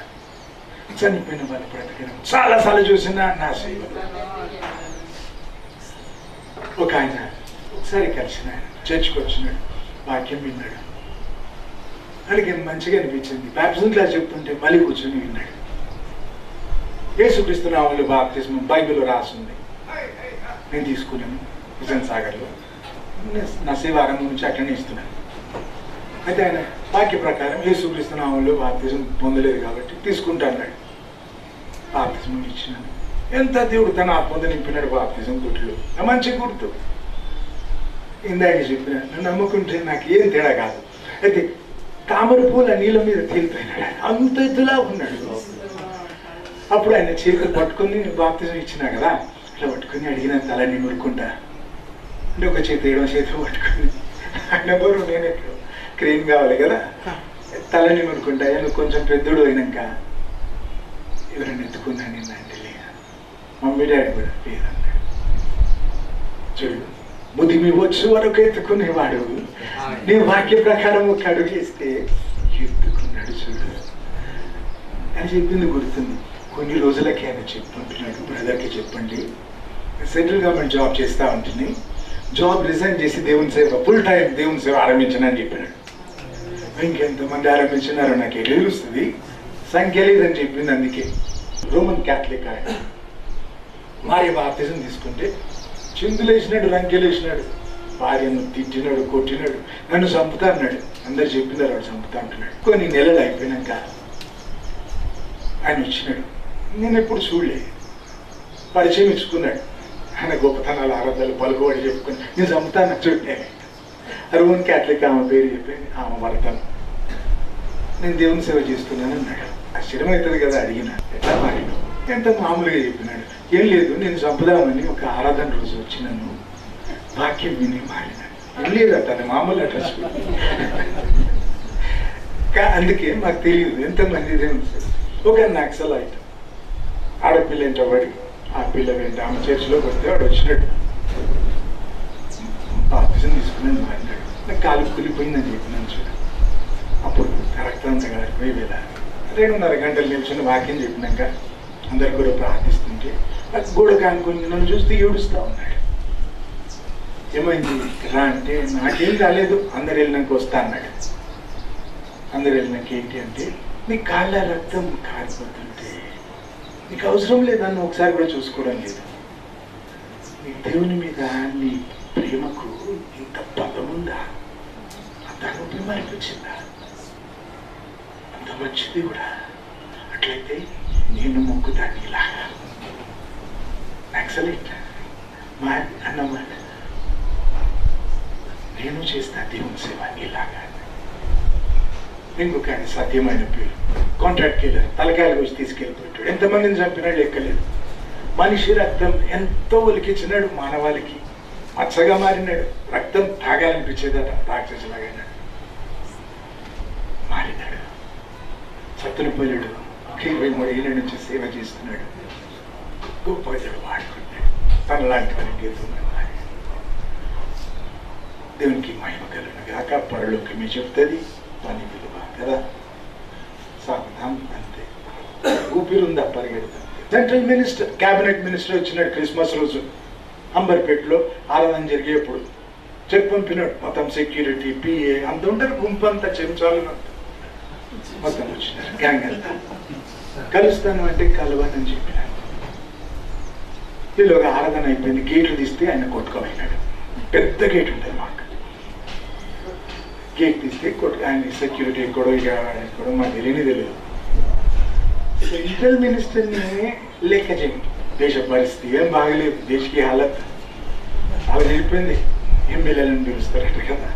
చనిపోయిన వాళ్ళు బ్రతకడం చాలాసార్లు చూసినా నా సేవలు. ఒక ఆయన ఒకసారి కలిసిన ఆయన చర్చికి వచ్చినాడు. వాక్యం విన్నాడు. వాళ్ళకి మంచిగా అనిపించింది. బ్యాప్టిజం క్లాస్ చెప్తుంటే మళ్ళీ కూర్చొని విన్నాడు. యేసుక్రీస్తు నామములో బాప్తిస్మం బైబిల్లో రాసింది. నేను తీసుకున్నాను విజన్ సాగర్లో. నా సేవ ఆరంభం నుంచి అట్లనే ఇస్తున్నాను. అయితే ఆయన వాక్య ప్రకారం యేసుక్రీస్తు నామములో బాప్తిజం పొందలేదు కాబట్టి తీసుకుంటా అన్నాడు. బాప్తిజం ఇచ్చినాను. ఎంత దేవుడు తన ఆత్మతో నింపినాడు బాప్తిజం గుర్తులు. మంచి గుర్తు. ఇందాక చెప్పిన నన్ను నమ్ముకుంటే నాకు ఏం తేడా కాదు. అయితే తామర పూల నీళ్ళ మీద తేలిపోయినాడు. అంత ఎద్దులా ఉన్నాడు. అప్పుడు ఆయన చేతులు పట్టుకొని బాప్తిజం ఇచ్చినా కదా, అట్లా పట్టుకొని అడిగిన తల నిమురుకుంటా అంటే ఒక చేతి ఏడో చేతిలో పట్టుకొని ఆయన బరువు నేను ఎట్లు క్రీమ్ కావాలి కదా, తల నిమురుకుంటా. నువ్వు కొంచెం పెద్దోడు అయినాక ఎవరైనా ఎత్తుకున్నాను నిన్నంటే లేదా, మమ్మీ డాడీ కూడా లేదన్నాడు. చూడు, బుద్ధి మీ వచ్చు వరకు ఎత్తుకునేవాడు నీ వాక్య ప్రకారం ఒక అడుగు వేస్తే ఎత్తుకున్నాడు. చూడు అని చెప్పింది గుర్తుంది. కొన్ని రోజులకి ఆయన చెప్పుకుంటున్నాడు, బ్రదర్కి చెప్పండి సెంట్రల్ గవర్నమెంట్ జాబ్ చేస్తా ఉంటుంది, జాబ్ రిజైన్ చేసి దేవుని సేవ ఫుల్ టైం దేవుని సేవ ఆరంభించనని చెప్పినాడు. ఇంకెంతమంది ఆరంభించినారో నాకు ఎటు తెలుస్తుంది, సంఖ్య లేదని చెప్పింది. అందుకే రోమన్ క్యాథలిక్ ఆయన భార్య బాప్తిజం తీసుకుంటే చిందులేసినాడు, రంకెలేసినాడు, భార్యను తిట్టినాడు, కొట్టినాడు, నన్ను చంపుతా అన్నాడు. అందరు చెప్పినారు వాడు చంపుతా అంటున్నాడు. కొన్ని నెలలు అయిపోయినాక ఆయన వచ్చినాడు. నేను ఎప్పుడు చూడలేదు, పరిచయం ఇచ్చుకున్నాడు. ఆయన గొప్పతనాలు ఆరాధాలు పలుకుబడి చెప్పుకొని నేను చంపుతాను చూడలే. రోమన్ క్యాథలిక్ ఆమె పేరు చెప్పింది, ఆమె భర్తను. నేను దేవుని సేవ చేస్తున్నాను అన్నాడు. ఆశ్చర్యమవుతుంది కదా, అడిగిన ఎట్లా మారినావు, ఎంత మామూలుగా చెప్పినాడు. ఏం లేదు, నేను చంపుదామని ఒక ఆరాధన రోజు వచ్చినాను, వాక్యం విని మారినాడు. ఏం లేదు అతను మామూలు అడ్రస్. అందుకే మాకు తెలియదు ఎంతమంది దేవుని సేవ. ఒక నక్సలైట్ ఆడపిల్ల ఏంటో వాడి, ఆ పిల్ల వెంట ఆమె చర్చిలోకి వస్తే వాడు వచ్చినట్టు బాప్తిజం తీసుకున్నాను మారినాడు. నాకు కాలు కూలిపోయిందని చెప్పినాను. చూడ అప్పుడు రక్తాంత గారిపోయి వేళ 2.5 గంటలు నిల్చుని వాక్యం చెప్పినాక అందరు కూడా ప్రార్థిస్తుంటే గోడ కానుకొని నన్ను చూస్తే ఏడుస్తా ఉన్నాడు. ఏమైంది రా అంటే, నాకేం కాలేదు, అందరు వెళ్ళినాక వస్తా అన్నాడు. అందరు వెళ్ళినాక ఏంటి అంటే, నీ కాళ్ళ రక్తం కారిపోతుంటే నీకు అవసరం లేదని ఒకసారి కూడా చూసుకోవడం లేదు. నీ దేవుని మీద నీ ప్రేమకు ఇంత బలం ఉందా, అంత అనుభవం అనిపించిందా, అంత మంచిది కూడా. అట్లయితే నేను మొక్కుతాను ఇలాగా. నక్సలైట్ మా అన్నమాట, నేను చేస్తా దేవుని సేవ ఇలాగా. ఇంకొక ఆయన సత్యమైన పేరు కాంట్రాక్ట్కి వెళ్ళారు, తలకాయలు వచ్చి తీసుకెళ్ళిపోయాడు. ఎంతమందిని చంపినాడు లెక్కలేదు. మనిషి రక్తం ఎంతో ఒలికిచ్చినాడు, మానవాళికి మచ్చగా మారినాడు. రక్తం తాగాలనిపించేదట, రాక్షసులాగైనాడు, మారినాడు. సత్తుని పోయాడు. 23 ఏళ్ళ నుంచి సేవ చేస్తున్నాడు. గొప్ప వాడుకున్నాడు. తనలాంటి వారికి దేవునికి మహిమ కలుగును గాక. పరలోకమే చెప్తుంది పని విలువ కదా. సాగుతాం అంతే. ఊపిరుందా పరిగెడతాం. సెంట్రల్ మినిస్టర్, క్యాబినెట్ మినిస్టర్ వచ్చినాడు క్రిస్మస్ రోజు. అంబర్పేటలో ఆరాధన జరిగేప్పుడు చెక్ పంపినాడు. మొత్తం సెక్యూరిటీ, పిఏ అంత ఉంటారు, గుంపు అంతా చెంచాలు మొత్తం వచ్చినారు. గ్యాంగ్ అంతా కలుస్తాను అంటే కలవని చెప్పినాడు. ఈలోగా ఆరాధన అయిపోయింది. గేట్లు తీస్తే ఆయన కొట్టుకోపోయినాడు. పెద్ద గేట్ ఉంటుంది మాకు. గేట్ తీస్తే ఆయన సెక్యూరిటీ ఎక్కడో ఎక్కడో మాకు తెలియదు. సెంట్రల్ మినిస్టర్ని లెక్క చేయండి. దేశ పరిస్థితి ఏం బాగలేదు, దేశకి హాలత్ అలా వెళ్ళిపోయింది. ఎమ్మెల్యేలను పిలుస్తారట కదా.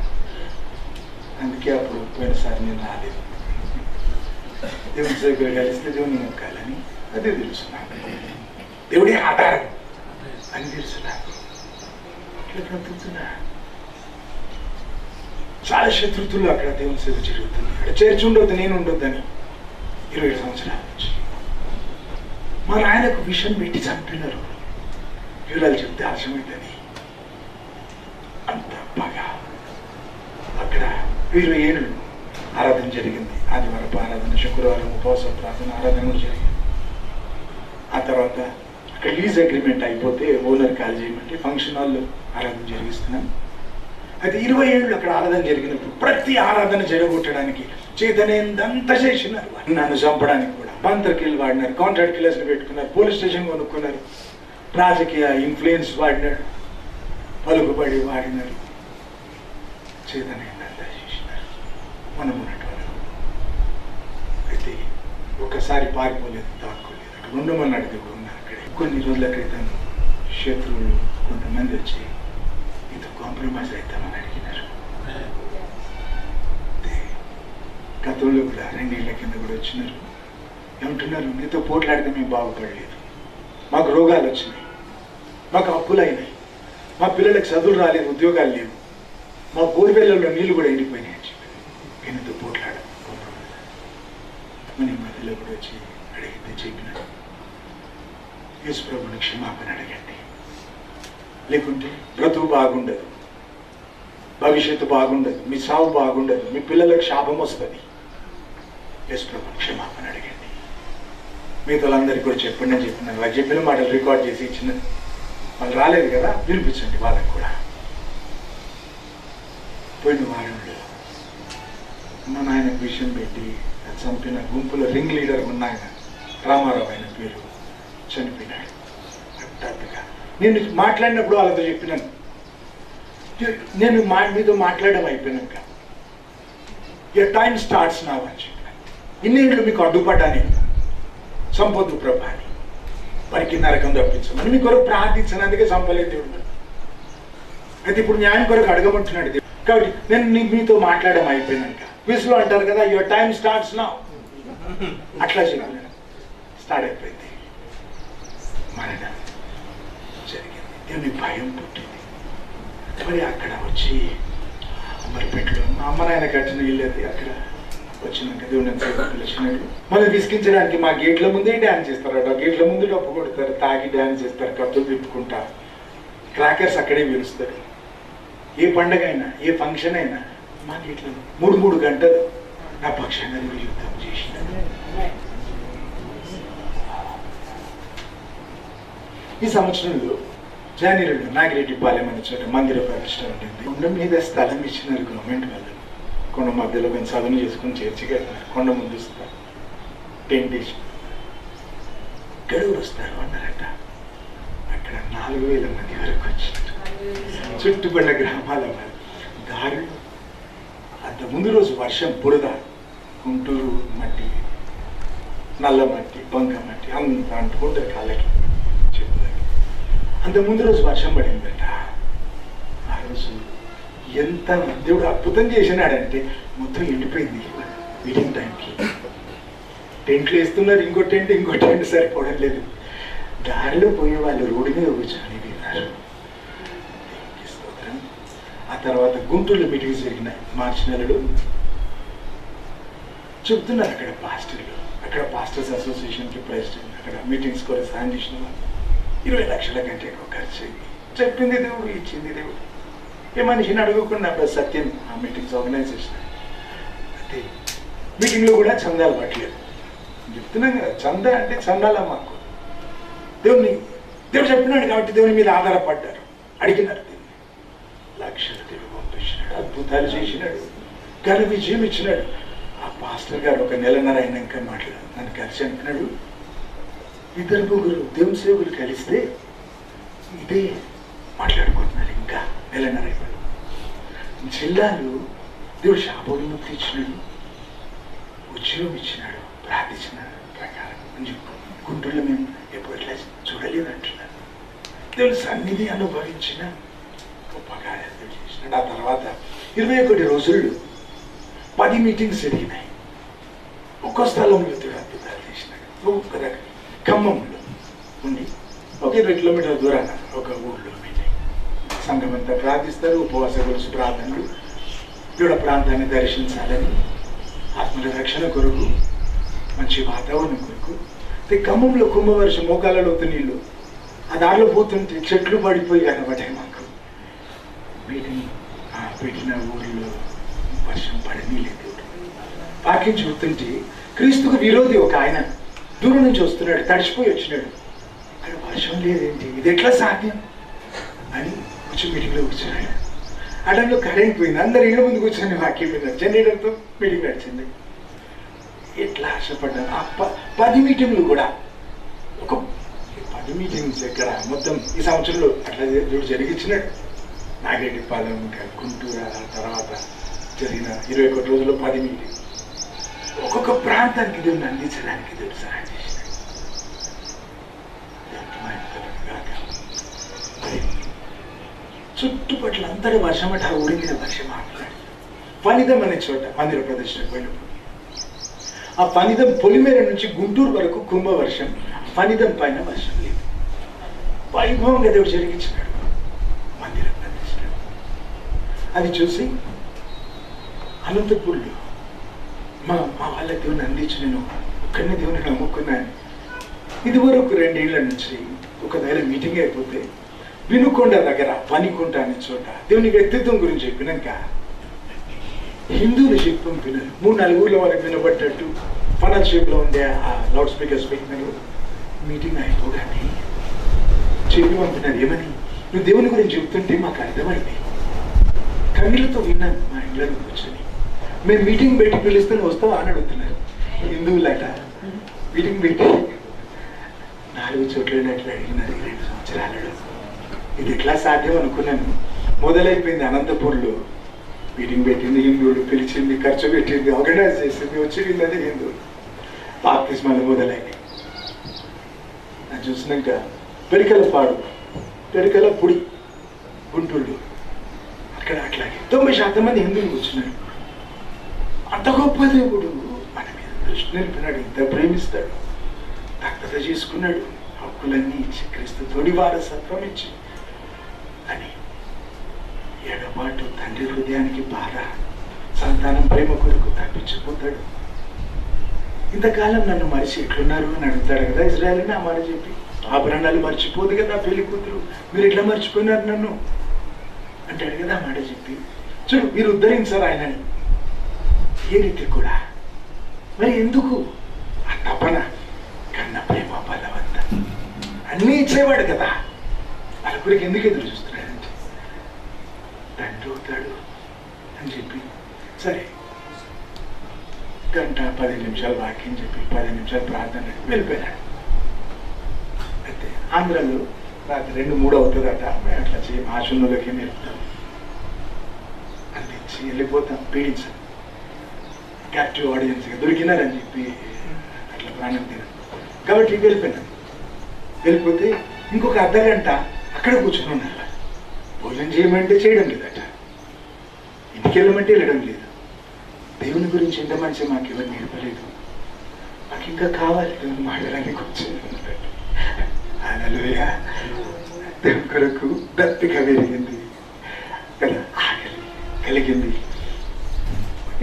అందుకే అప్పుడు పోయినసారి నేను రాలేదు. దేవుని సేవకులు కలిస్తే దేవుని మొక్కాలని అదే తెలుసు నాకు. దేవుడే ఆధారం అని తెలుసు నాకు. ఇట్లా బ్రతుకుతున్నా. చాలా శత్రుతులు అక్కడ దేవుని సేవ జరుగుతుంది. అక్కడ చర్చ్ ఉండొద్దు, నేను ఉండొద్దని 20 సంవత్సరాల నుంచి మా నాయనకు విషయం పెట్టి చంపినారు. వివరాలు చెప్తే ఆశమైందని అంత బాగా. అక్కడ 20 ఏళ్ళు ఆరాధన జరిగింది. ఆదివారపు ఆరాధన, శుక్రవారం ఉపవాస ప్రార్థన, ఆరాధన కూడా జరిగింది. ఆ తర్వాత అక్కడ లీజ్ అగ్రిమెంట్ అయిపోతే ఓనర్ కాల్ చేయమంటే ఫంక్షన్ హాల్లో ఆరాధన జరిగిస్తున్నాం. అయితే 20 ఏళ్ళు అక్కడ ఆరాధన జరిగినప్పుడు ప్రతి ఆరాధన జరగొట్టడానికి చేతనేందంతా చేసినారు. నన్ను చంపడానికి కూడా బంతర్కిల్ వాడినారు, కాంట్రాక్ట్ కిల్లర్స్ని పెట్టుకున్నారు, పోలీస్ స్టేషన్ కొనుక్కున్నారు, రాజకీయ ఇన్ఫ్లుయెన్స్ వాడినాడు, పలుకుబడి వాడినారు, చేతనేందంతా చేసినారు. మనం ఉన్నట్టు అయితే ఒక్కసారి పారిపోలేదు, దాక్కోలేదు, అక్కడ ఉండమన్నాడు. దేవుడు ఉన్నారు అక్కడే. కొన్ని రోజుల క్రితం శత్రువులు కొంతమంది వచ్చి మీతో కాంప్రమైజ్ అవుతామని అడిగినారు. గతంలో కూడా 2 ఏళ్ల కింద కూడా వచ్చినారు. ఏమంటున్నారు, మీతో పోట్లాడితే మేము బాగుపడలేదు, మాకు రోగాలు వచ్చినాయి, మాకు అప్పులు అయినాయి, మా పిల్లలకు చదువులు రాలేదు, ఉద్యోగాలు లేవు, మా బోర్వెల్లలో నీళ్లు కూడా ఎండిపోయినాయి అని చెప్పి మీతో పోట్లాడాలి. మన మధ్యలో కూడా వచ్చి అడిగితే చెప్పినారు, యేసు ప్రభువుని క్షమాపణ అడగండి, లేకుంటే బ్రతుకు బాగుండదు, భవిష్యత్తు బాగుండదు, మీ సావు బాగుండదు, మీ పిల్లలకు శాపం వస్తుంది. యేసు ప్రభువుని క్షమాపణ అడగండి. మిగతా వాళ్ళందరికీ కూడా చెప్పండి అని చెప్పినారు. వాళ్ళు చెప్పిన మాటలు రికార్డ్ చేసి ఇచ్చిన వాళ్ళు రాలేదు కదా, వినిపించండి వాళ్ళకి కూడా. పోయిన వారంలో మా నాయన విషయం పెట్టి చంపిన గుంపులో రింగ్ లీడర్ ఉన్నాయన రామారావు ఆయన పేరు చనిపోయినాడు హఠాత్తుగా. నేను మాట్లాడినప్పుడు వాళ్ళతో చెప్పినాను, నేను మీతో మాట్లాడడం అయిపోయినాక ఏ టైం స్టార్ట్స్ నా అని చెప్పినాను. ఇన్నేళ్ళు మీకు అడ్డుపడ్డా, నేను సంపొద్దు ప్రభా అని, వారికి నరకం తప్పించమని మీ కొరకు ప్రార్థించినందుకే చంపలేదు దేవుడు. అయితే ఇప్పుడు న్యాయం కొరకు అడగమంటున్నాడు దేవుడు. కాబట్టి నేను మీతో మాట్లాడడం అయిపోయినాక, క్విజ్లో అంటారు కదా, యువర్ టైం స్టార్ట్స్ నౌ, అట్లా చెప్పాను. స్టార్ట్ అయిపోయింది, మరణం జరిగింది, దేవుని భయం పుట్టింది. మరి అక్కడ వచ్చి అమర్పేటలో మా అమ్మ నాయన కట్టిన ఇల్లేదు. అక్కడ వచ్చినాక దేవుని పిలిచినాడు. మనం విసిగించడానికి మా గేట్ల ముందే డ్యాన్స్ చేస్తారట, గేట్ల ముందు డప్పు కొడతారు, తాగి డ్యాన్స్ చేస్తారు, కత్తులు తిప్పుకుంటారు, క్రాకర్స్ అక్కడే పిలుస్తారు. ఏ పండగ అయినా, ఏ ఫంక్షన్ అయినా మా గేట్ల 3 గంటలు నా పక్షంగా యుద్ధం చేసినాడు. ఈ సంవత్సరంలో జాన్వరిలో నాగిరెడ్డిపాలెం అనే చోట మందిర ప్రతిష్ట ఉంటుంది. కొండ మీద స్థలం ఇచ్చినారు గవర్నమెంట్ వాళ్ళు. కొండ మధ్యలో మేము సభను చేసుకుని చేర్చి కట్టినారు. కొండ ముందు టెంట్ వేసి గడువులు వస్తారు అన్నారట. అక్కడ 4000 మంది వరకు వచ్చినారు, చుట్టుపక్కల గ్రామాల వారు. దారిలో అంత ముందు రోజు వర్షం, బురద, గుంటూరు మట్టి, నల్ల మట్టి, బంక మట్టి అంత అంటుకుంటారు కాళ్ళకి, చెప్తారు. అంత ముందు రోజు వర్షం పడిందట. ఆ రోజు ఎంత దేవుడు అద్భుతం చేసినాడంటే మొత్తం ఎండిపోయింది. మీటింగ్ టైంకి టెంట్లు వేస్తున్నారు, ఇంకో టెంట్ సరిపోవడం లేదు. దారిలో పోయే వాళ్ళు రోడ్డు మీద కూర్చొని విన్నారు. స్తోత్రం. ఆ తర్వాత గుంటూరులో మీటింగ్స్ జరిగినాయి మార్చి నెలలో. చెప్తున్నారు అక్కడ పాస్టర్లు, అక్కడ పాస్టర్స్ అసోసియేషన్కి ప్రెసిడెంట్, అక్కడ మీటింగ్స్ కూడా సాయం చేసిన వాళ్ళు 20 లక్షల కంటే ఎక్కువ ఖర్చు అయింది. చెప్పింది దేవుడు, ఇచ్చింది దేవుడు. ఏ మనిషిని అడగకుండా సత్యం ఆ మీటింగ్స్ ఆర్గనైజ్ చేసిన. అయితే మీటింగ్లో కూడా చందాలు పట్టలేదు. చెప్తున్నాం కదా, చందా అంటే చందాల మాకు దేవుడు చెప్పినాడు కాబట్టి దేవుని మీద ఆధారపడ్డారు, అడిగినారు. దేవుని లక్షల దేవుడు పంపించినాడు, అద్భుతాలు చేసినాడు, ఘన విజయం ఇచ్చినాడు. ఆ పాస్టర్ గారు 1 నెలన్నర అయినాక నన్ను కలిసి అంటున్నాడు, 2 దేవుని సేవకులు కలిస్తే ఇదే మాట్లాడుకుంటున్నారు. ఇంకా నెలన్నర అయిపోయాడు. జిల్లాలో దేవుడు శాపవిముక్తి ఇచ్చినాడు, ఉద్యోగం ఇచ్చినాడు, ప్రార్థించిన ప్రకారం అని చెప్పు. గుంటూరులో మేము ఎప్పుడు ఎట్లా చూడలేదు అంటున్నాను. దేవుడు సన్నిధి అనుభవించిన గొప్ప కార్యాలు చేసినాడు. ఆ తర్వాత 21 రోజుల్లో 10 మీటింగ్స్ జరిగినాయి. ఒక్కో స్థలంలో దేవుడు అద్భుతాలు చేసినాడు. ఒక్క దగ్గర ఖమ్మంలో ఉండి 20 కిలోమీటర్ల దూరాన ఒక ఊళ్ళో మీటింగ్. సంఘం అంతా ప్రార్థిస్తారు, ఉపవాస గురించి ప్రార్థనలు, దేవుడు ప్రాంతాన్ని దర్శించాలని, ఆత్మల రక్షణ కొరకు, మంచి వాతావరణం కొరకు. ఖమ్మంలో కుంభవర్షం, మోకాళ్ళలో నీళ్ళు, ఆ దారిలో పోతుంటే చెట్లు పడిపోయి కనబడ్డాయి మాకు. మీటింగ్ పెట్టిన ఊరిలో వర్షం పడని లేదు. వాక్యం చూస్తుంటే క్రీస్తుకు విరోధి ఒక ఆయన దూరం నుంచి వస్తున్నాడు, తడిచిపోయి వచ్చినాడు. అక్కడ వర్షం లేదేంటి, ఇది ఎట్లా సాధ్యం అని వచ్చి మీటింగ్లో కూర్చున్నాడు. ఆ టైంలో కరెంట్ పోయింది, అందరు ఇళ్ళ ముందు కూర్చొని వాక్యం విన్నారు, జనరేటర్తో మీటింగ్ నడిచింది. ఎట్లా ఆశపడ్డాను. ఆ 10 మీటింగ్లు కూడా, ఒక 10 మీటింగ్స్ ఎక్కడ మొత్తం ఈ సంవత్సరంలో అట్లా జరిగించినాడు. నాగరెడ్డిపాలెం, గుంటూరు, తర్వాత జరిగిన 21 రోజుల్లో 10 మీటింగ్. ఒక్కొక్క ప్రాంతానికి దేవుని అందించడానికి దేవుడు సహాయం చేసినాడు. చుట్టుపట్ల అంతటా వర్షం అంటే ఆ ఊరి మీద వర్షం ఆపలేదు. ఫణిదం అనే చోట మందిర ప్రదర్శనకు పోయినప్పుడు ఆ ఫణిదం పొలిమేర నుంచి గుంటూరు వరకు కుంభవర్షం, ఫణిదం పైన వర్షం లేదు. వైభవంగా దేవుడు జరిగించినాడు మందిర ప్రదర్శన. అది చూసి అనంతపూర్లో మా వాళ్ళ దేవుని అందించి నేను ఒక్కడనే దేవుని నమ్ముకున్నాను. ఇదివరకు 2 ఏళ్ల నుంచి ఒక దగ్గర మీటింగ్ అయిపోతే వినుకొండ దగ్గర పనికుంట అనే చోట దేవుని వ్యక్తిత్వం గురించి చెప్పినాక హిందువులు చెప్పి పంపినారు. 3-4 ఊర్ల వరకు వినబడ్డట్టు ఫనల్ షేప్లో ఉండే ఆ లౌడ్ స్పీకర్స్ పెట్టినారు. మీటింగ్ అయిపోగానే చెప్పి పంపినారు. ఏమని? నువ్వు దేవుని గురించి చెప్తుంటే మాకు అర్థమైంది, కన్నీళ్ళతో విన్నాను. మా ఇంట్లో కూర్చొని మేము మీటింగ్ పెట్టి పిలుస్తే వస్తావా అని అడుగుతున్నారు. హిందువులట మీటింగ్ పెట్టి 4 చోట్ల అడిగినారు 2 సంవత్సరాలలో. ఇది ఎట్లా సాధ్యం అనుకున్నాను. మొదలైపోయింది అనంతపూర్లో మీటింగ్ పెట్టింది, హిందువులు పిలిచింది, ఖర్చు పెట్టింది, ఆర్గనైజ్ చేసింది, వచ్చింది అది హిందువులు. బాప్తిస్మాలు మొదలైనవి. అది చూసినాక పెరికల పుడి గుంటూరులో అక్కడ అట్లాగే 90% మంది హిందువులు కూర్చున్నారు. అంత గొప్ప దేవుడు మన మీద దృష్టి నిలిపినాడు, ఇంత ప్రేమిస్తాడు, దత్తత చేసుకున్నాడు, హక్కులన్నీ ఇచ్చి క్రీస్తు తోడి వారసత్వం ఇచ్చి అని. ఎడబాటు తండ్రి హృదయానికి బాధ, సంతానం ప్రేమ కొరకు తప్పించిపోతాడు. ఇంతకాలం నన్ను మరిచి ఎట్లున్నారు అని అడుగుతాడు కదా ఇజ్రాయేల్. ఆ మాట చెప్పి ఆభరణాలు మర్చిపోదు కదా పెళ్లి కూతురు, మీరు ఎట్లా మర్చిపోయినారు నన్ను అంటాడు కదా మాట చెప్పి. చూడు, మీరు ఉద్ధరించారు ఆయనని. ఏ రీతి కూడా మరి ఎందుకు ఆ తపన? కన్న ప్రేమ బలవంత అన్నీ ఇచ్చేవాడు కదా, వాళ్ళ గురికి ఎందుకు ఎదురు చూస్తున్నాడంటే తండ్రి అవుతాడు అని చెప్పి సరే 1 గంట 10 నిమిషాలు వాక్యం చెప్పి 10 నిమిషాలు ప్రార్థన వెళ్ళిపోయినాడు. అయితే ఆంధ్రాలో రాత్రి 2-3 అవుతుందట. అట్లా చేయి ఆశుల్లోకి వెళ్తాం, అందించి వెళ్ళిపోతాం. పీడించాం, క్యాప్టివ్ ఆడియన్స్గా దొరికినారని చెప్పి అట్లా ప్రాణం తిన కాబట్టి వెళ్ళిపోయినాను. వెళ్ళిపోతే ఇంకొక 1/2 గంట అక్కడ కూర్చొని ఉన్నారు. భోజనం చేయమంటే చేయడం లేదట, ఇంటికి వెళ్ళమంటే వెళ్ళడం లేదు. దేవుని గురించి ఎంత మంచి మాకు ఎవరు నేర్పలేదు, మాకు ఇంకా కావాలి దేవుని మాట్లాడడానికి కూర్చొని ఉన్నాడు. హల్లెలూయా. దేవుని కొరకు దప్పిక పెరిగింది కదా, ఆకలి కలిగింది.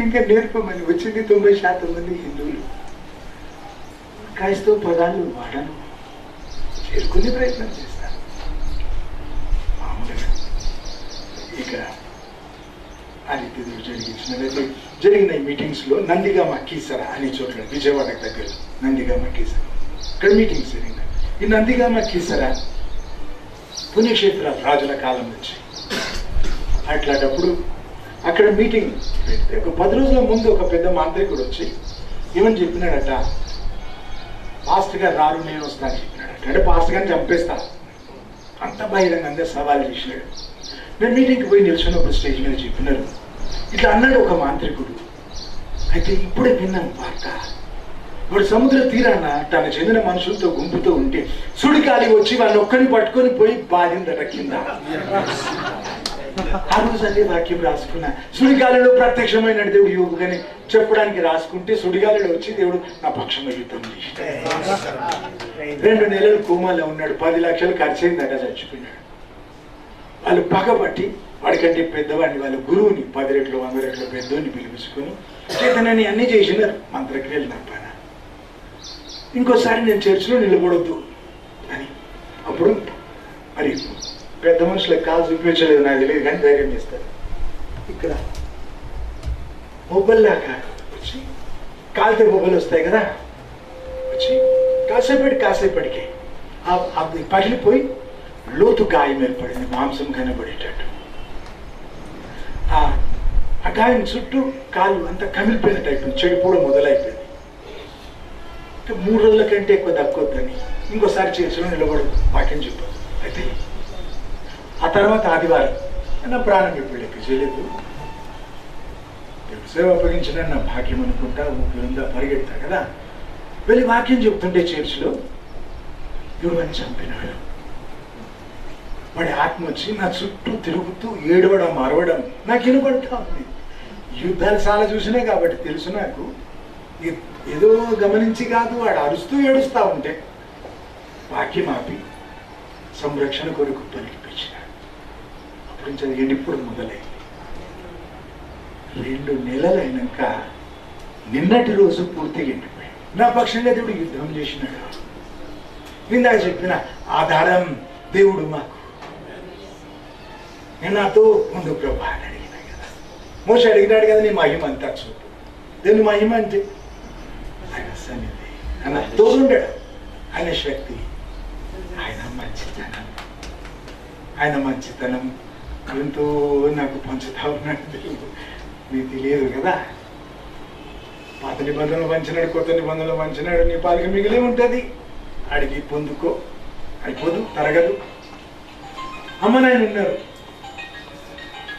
ఇంకా నేర్పమని వచ్చింది. 90% మంది హిందువులు. క్రైస్తవ పదాలు వాడను, చేరుకునే ప్రయత్నం చేస్తాను మామూలుగా. ఇక ఆ రీతి జరిగించినట్లయితే జరిగిన ఈ మీటింగ్స్లో నందిగామ కీసర అనే చోట్ల విజయవాడ దగ్గర నందిగామ కీసర ఇక్కడ మీటింగ్స్ జరిగినాయి. ఈ నందిగామ కీసర పుణ్యక్షేత్ర రాజుల కాలం నుంచి. అట్లాంటప్పుడు అక్కడ మీటింగ్ పెడితే ఒక 10 రోజుల ముందు ఒక పెద్ద మాంత్రికుడు వచ్చి ఏమని చెప్పినాడట, పాస్టర్ గారు రారు, నేను వస్తాను చెప్పినాడట. అంటే పాస్టర్ గారిని చంపేస్తా అంత బహిరంగ అందరూ సవాల్ చేసినాడు. నేను మీటింగ్కి పోయి నిల్చున్నప్పుడు స్టేజ్ మీద చెప్పినారు. ఇట్లా అన్నాడు ఒక మాంత్రికుడు. అయితే ఇప్పుడే విన్నాను వార్త, వాడు సముద్ర తీరాన తన చెందిన మనుషులతో గుంపుతో ఉంటే సుడిగాలి వచ్చి వాళ్ళని ఒక్కరిని పట్టుకొని పోయి బాధిందట కింద. ఆ రోజు అదే వాక్యం రాసుకున్నా. సుడిగాలిలో ప్రత్యక్షమైన దేవుడు యోగుగాని చెప్పడానికి రాసుకుంటే సుడిగాలిలో వచ్చి దేవుడు నా పక్షంలో యుద్ధం చేసి 2 నెలలు కోమాలో ఉన్నాడు. 10 లక్షలు ఖర్చు అయిందట, చచ్చిపోయినాడు. వాళ్ళు పగబట్టి వాడికంటే పెద్దవాడిని, వాళ్ళ గురువుని 10 రెట్లు 100 రెట్లు పెద్దోడిని పిలిపించుకొని చేతనని అన్నీ చేసినారు. మంత్రక్రియలు నా పైన. ఇంకోసారి నేను చర్చిలో నిలబడొద్దు అని. అప్పుడు మరి పెద్ద మనుషులకు కాలు చూపించలేదు, నాకు తెలియదు కానీ ధైర్యం చేస్తారు. ఇక్కడ మొబ్బల్లాగా వచ్చి కాలితే మొబ్బలు వస్తాయి కదా, వచ్చి కాసేపటికి అది పగిలిపోయి లోతు గాయం ఏర్పడింది, మాంసం కనబడేటట్టు. ఆ గాయం చుట్టూ కాళ్ళు అంతా కమిలిపోయిన టైప్ చెడిపోవడం మొదలైపోయింది. 3 రోజుల కంటే ఎక్కువ దక్కొద్దని ఇంకోసారి చేర్చులో నిలబడు వాక్యం చెప్పారు. అయితే ఆ తర్వాత ఆదివారం నా ప్రాణం ఎప్పుడు లెక్క చేయలేదు. సేవ అప్పగించిన నా భాగ్యం అనుకుంటా ఊపిరిందా పరిగెడతా కదా. వెళ్ళి వాక్యం చెప్తుంటే చర్చిలో ఎవరిని చంపినాడు. వాడి ఆత్మ వచ్చి నా చుట్టూ తిరుగుతూ ఏడవడం అరవడం నాకు వినపడతా ఉంది. యుద్ధాలు చాలా చూసినాయి కాబట్టి తెలుసు నాకు. ఏదో గమనించి కాదు, వాడు అరుస్తూ ఏడుస్తూ ఉంటే వాక్యం ఆపి సంరక్షణ కొరకు పలికిపించినాడు. అప్పటి నుంచి అది ఎండిప్పుడు మొదలైంది. 2 నెలలైనాక నిన్నటి రోజు పూర్తిగా ఎండిపోయాడు. నా పక్షంగా దేవుడు యుద్ధం చేసినాడు. ఇందాక చెప్పిన ఆధారం దేవుడు మాకు. నేను నాతో ముందు ప్రభా అని అడిగినా కదా. మోషే అడిగినాడు కదా, నీ మహిమ అంతా చూపు. దేవుని మహిమ అంటే ఆయన సన్నిధి, ఆయన తోడుండడు, ఆయన శక్తి, ఆయన మంచితనం. ఆయన మంచితనం ఎంతో నాకు పంచుతా ఉన్నాడు దేవుడు. నీకు తెలియదు కదా. పాత నిబంధనలు పంచినాడు, కొత్త నిబంధనలు పంచినాడు. నీ పాలక మిగిలే ఉంటుంది. అడిగి పొందుకో, అయిపోదు, తరగదు. అమ్మ నాయన ఉన్నారు.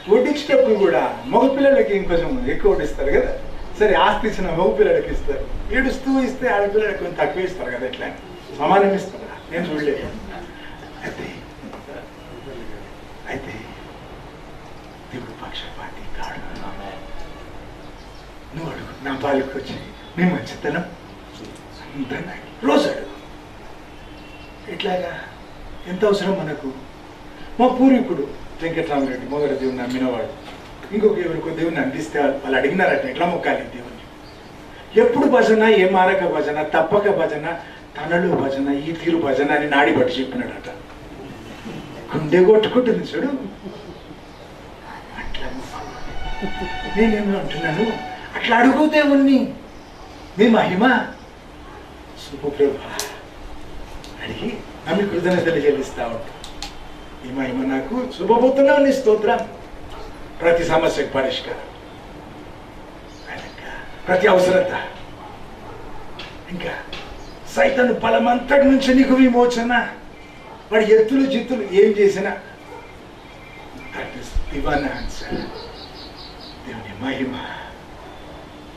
వడ్డించేటప్పుడు కూడా మగపిల్లలకి ఇంకొంచెం ఎక్కువ వడ్డిస్తారు కదా. సరే, ఆస్తి ఇచ్చిన మగపిల్లలకి ఇస్తారు. ఏడుస్తూ ఇస్తే ఆడపిల్లలకి కొంచెం తక్కువ ఇస్తారు కదా. ఎట్లా సమానం ఇస్తారా? నేను చూడలేదు. అయితే దేవుడు పక్షపాతి కాడు. నువ్వు అడుగు, నా పాలకు వచ్చి నీ మంచితనం అంతా రోజు అడుగు. ఎట్లాగా ఎంత అవసరం మనకు. మా పూర్వీకుడు వెంకటరామరెడ్డి మొదటి దేవుని నమ్మినవాడు. ఇంకొక ఎవరికో దేవుని అందిస్తే వాళ్ళు అడిగినారట ఎట్లా మొక్కాలి దేవుని. ఎప్పుడు భజన, ఏ మారక భజన, తప్పక భజన, తనలు భజన, ఈ తీరు భజన అని నాడి బట్టి చెప్పినాడట. గుండె కొట్టుకుంటుంది చూడు. అట్లా నేనేమో అంటున్నాను, అట్లా అడుగు దేవుణ్ణి. నీ మహిమ శుభప్రభ అడిగి నమ్మి కృతజ్ఞతలు చెల్లిస్తా ఉంటాం. ఈ మహిమ నాకు శుభపోతున్నావు, నీ స్తోత్రం. ప్రతి సమస్యకు పరిష్కారం, ప్రతి అవసరత, ఇంకా సైతాను బలమంతటి నుంచి నీకు విమోచన. వాడి ఎత్తులు జిత్తులు ఏం చేసినా దేవుని మహిమ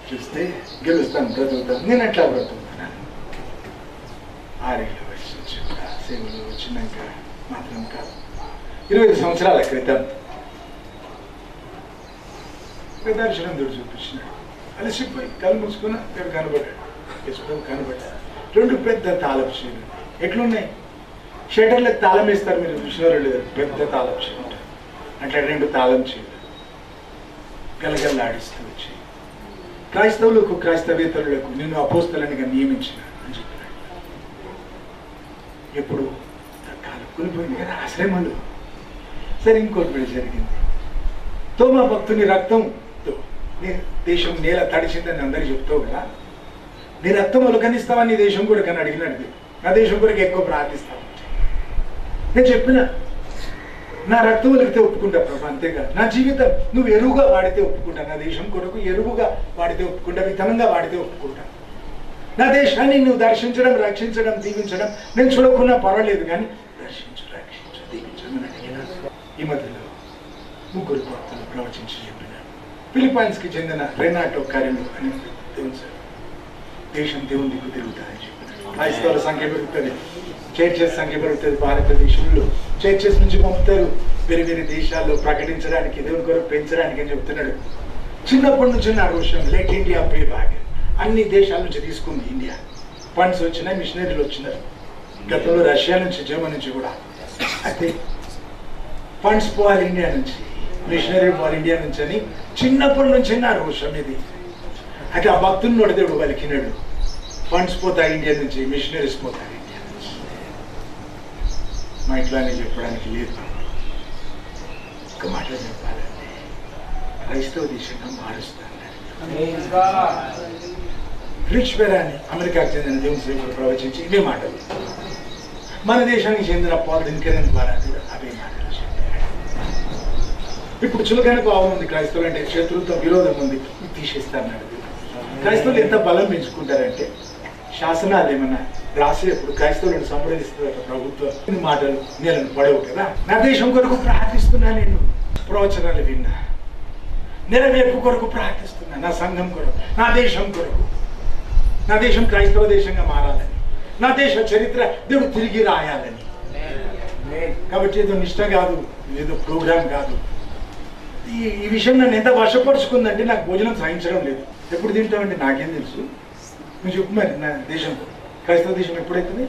చూస్తే గెలుస్తాను, బ్రతుకుతాను. నేను ఎట్లా బ్రతుకుతున్నాను? 6 ఏళ్ళ వయసు వచ్చాక సేవలు వచ్చినాక మాత్రం కాదు. 25 సంవత్సరాల క్రితం దర్శనం దేవుడు చూపించినాడు. అలసిపోయి కళ్ళు మూసుకున్నా దేవుడు కనబడ్డాడు. యశ్వరావు కనబడ్డాడు. 2 పెద్ద తాళపు చీరలు ఎట్లున్నాయి. షటర్లకు తాళం వేస్తారు, మీరు చూసినారో లేదు. పెద్ద తాళపు చీర ఉంటారు. అట్లా 2 తాళం చీరలు గలగల్లాడిస్తూ వచ్చి క్రైస్తవులకు, క్రైస్తవేతరులకు నిన్ను అపోస్తలునిగా నియమించిన అని చెప్పినాడు. ఎప్పుడు కాలం కూలిపోయింది కదా ఆశ్రమంలో. సరే, ఇంకోటి కూడా జరిగింది. తోమా భక్తుని రక్తంతో నీ దేశం నేల తడిచిందని అందరికీ చెప్తావు కదా. నీ రక్తం ఒలకనిస్తావని నీ దేశం కూడా కానీ అడిగినాడు. నా దేశం కొరకు ఎక్కువ ప్రార్థిస్తావు. నేను చెప్పిన నా రక్తం ఒలికితే ఒప్పుకుంటా ప్రభా, అంతేకాదు నా జీవితం నువ్వు ఎరువుగా వాడితే ఒప్పుకుంటా. నా దేశం కొరకు ఎరువుగా వాడితే ఒప్పుకుంటా, విధంగా వాడితే ఒప్పుకుంటా. నా దేశాన్ని నువ్వు దర్శించడం, రక్షించడం, దీవించడం నేను చూడకున్నా పర్వాలేదు, కానీ దర్శించు, రక్షించు, దీవించడం అని అడిగిన. ఈ మధ్యలో 3 భక్తులు ప్రవచించి చెప్పినారు. ఫిలిప్పైన్స్కి చెందిన రెనాటో కరెలు అని దేవుని సార్ దేశం దేవుని దిక్కు తిరుగుతారని చెప్పినారు. క్రైస్తవుల సంఖ్య పెరుగుతుంది, చర్చెస్ సంఖ్య పెరుగుతుంది. భారతదేశంలో చర్చెస్ నుంచి పంపుతారు వేరే వేరే దేశాల్లో ప్రకటించడానికి, దేవుని కొరకు పెంచడానికి అని చెప్తున్నాడు. చిన్నప్పటి నుంచి నా రోషం లెట్ ఇండియా పే బ్యాక్. అన్ని దేశాల నుంచి తీసుకుంది ఇండియా. ఫండ్స్ వచ్చినాయి, మిషనరీలు వచ్చినారు. గతంలో రష్యా నుంచి, జర్మనీ నుంచి కూడా. అయితే ఫండ్స్ పోవాలి ఇండియా నుంచి, మిషనరీ పోవాలి ఇండియా నుంచి అని చిన్నప్పటి నుంచి నా రోషం ఇది. అయితే ఆ భక్తుని నోటి దేవుడు పలికినాడు, ఫండ్స్ పోతాయి ఇండియా నుంచి, మిషనరీస్ పోతాయి ఇండియా నుంచి. మా ఇంట్లోనే చెప్పడానికి లేదు. ఒక మాట చెప్పాలంటే క్రైస్తవ దేశంగా మారుస్తాను. రిచ్ బెరాని అమెరికాకు చెందిన దేవుని సేవకుడు ప్రవచించి ఇవే మాటలు. మన దేశానికి చెందిన పాల్ దినకరన్ ద్వారా కూడా అవే మాటలు చెప్పాడు. ఇప్పుడు చులకన భావం ఉంది క్రైస్తవులు అంటే, శత్రుత్వ విరోధం ఉంది, ఇది తీసేస్తాడు. క్రైస్తవులు ఎంత బలం పెంచుకుంటారంటే శాసనాలు ఏమన్నా రాసేప్పుడు క్రైస్తవులను సంప్రదిస్తున్నారు ప్రభుత్వం మాటలు నేను పడవు కదా. నా దేశం కొరకు ప్రార్థిస్తున్నా, నేను ప్రవచనాలు విన్నా, నెరవేర్పు కొరకు ప్రార్థిస్తున్నా, నా సంఘం కొరకు, నా దేశం కొరకు. నా దేశం క్రైస్తవ దేశంగా మారాలని, నా దేశ చరిత్ర దేవుడు తిరిగి రాయాలని. కాబట్టి ఏదో నిష్ట కాదు, ఏదో ప్రోగ్రామ్ కాదు. ఈ విషయం నన్ను ఎంత వశపరుచుకుందంటే నాకు భోజనం సహించడం లేదు. ఎప్పుడు తింటామంటే నాకేం తెలుసు, నువ్వు చెప్పు మరి. నా దేశం క్రైస్తవ దేశం ఎప్పుడైతుంది?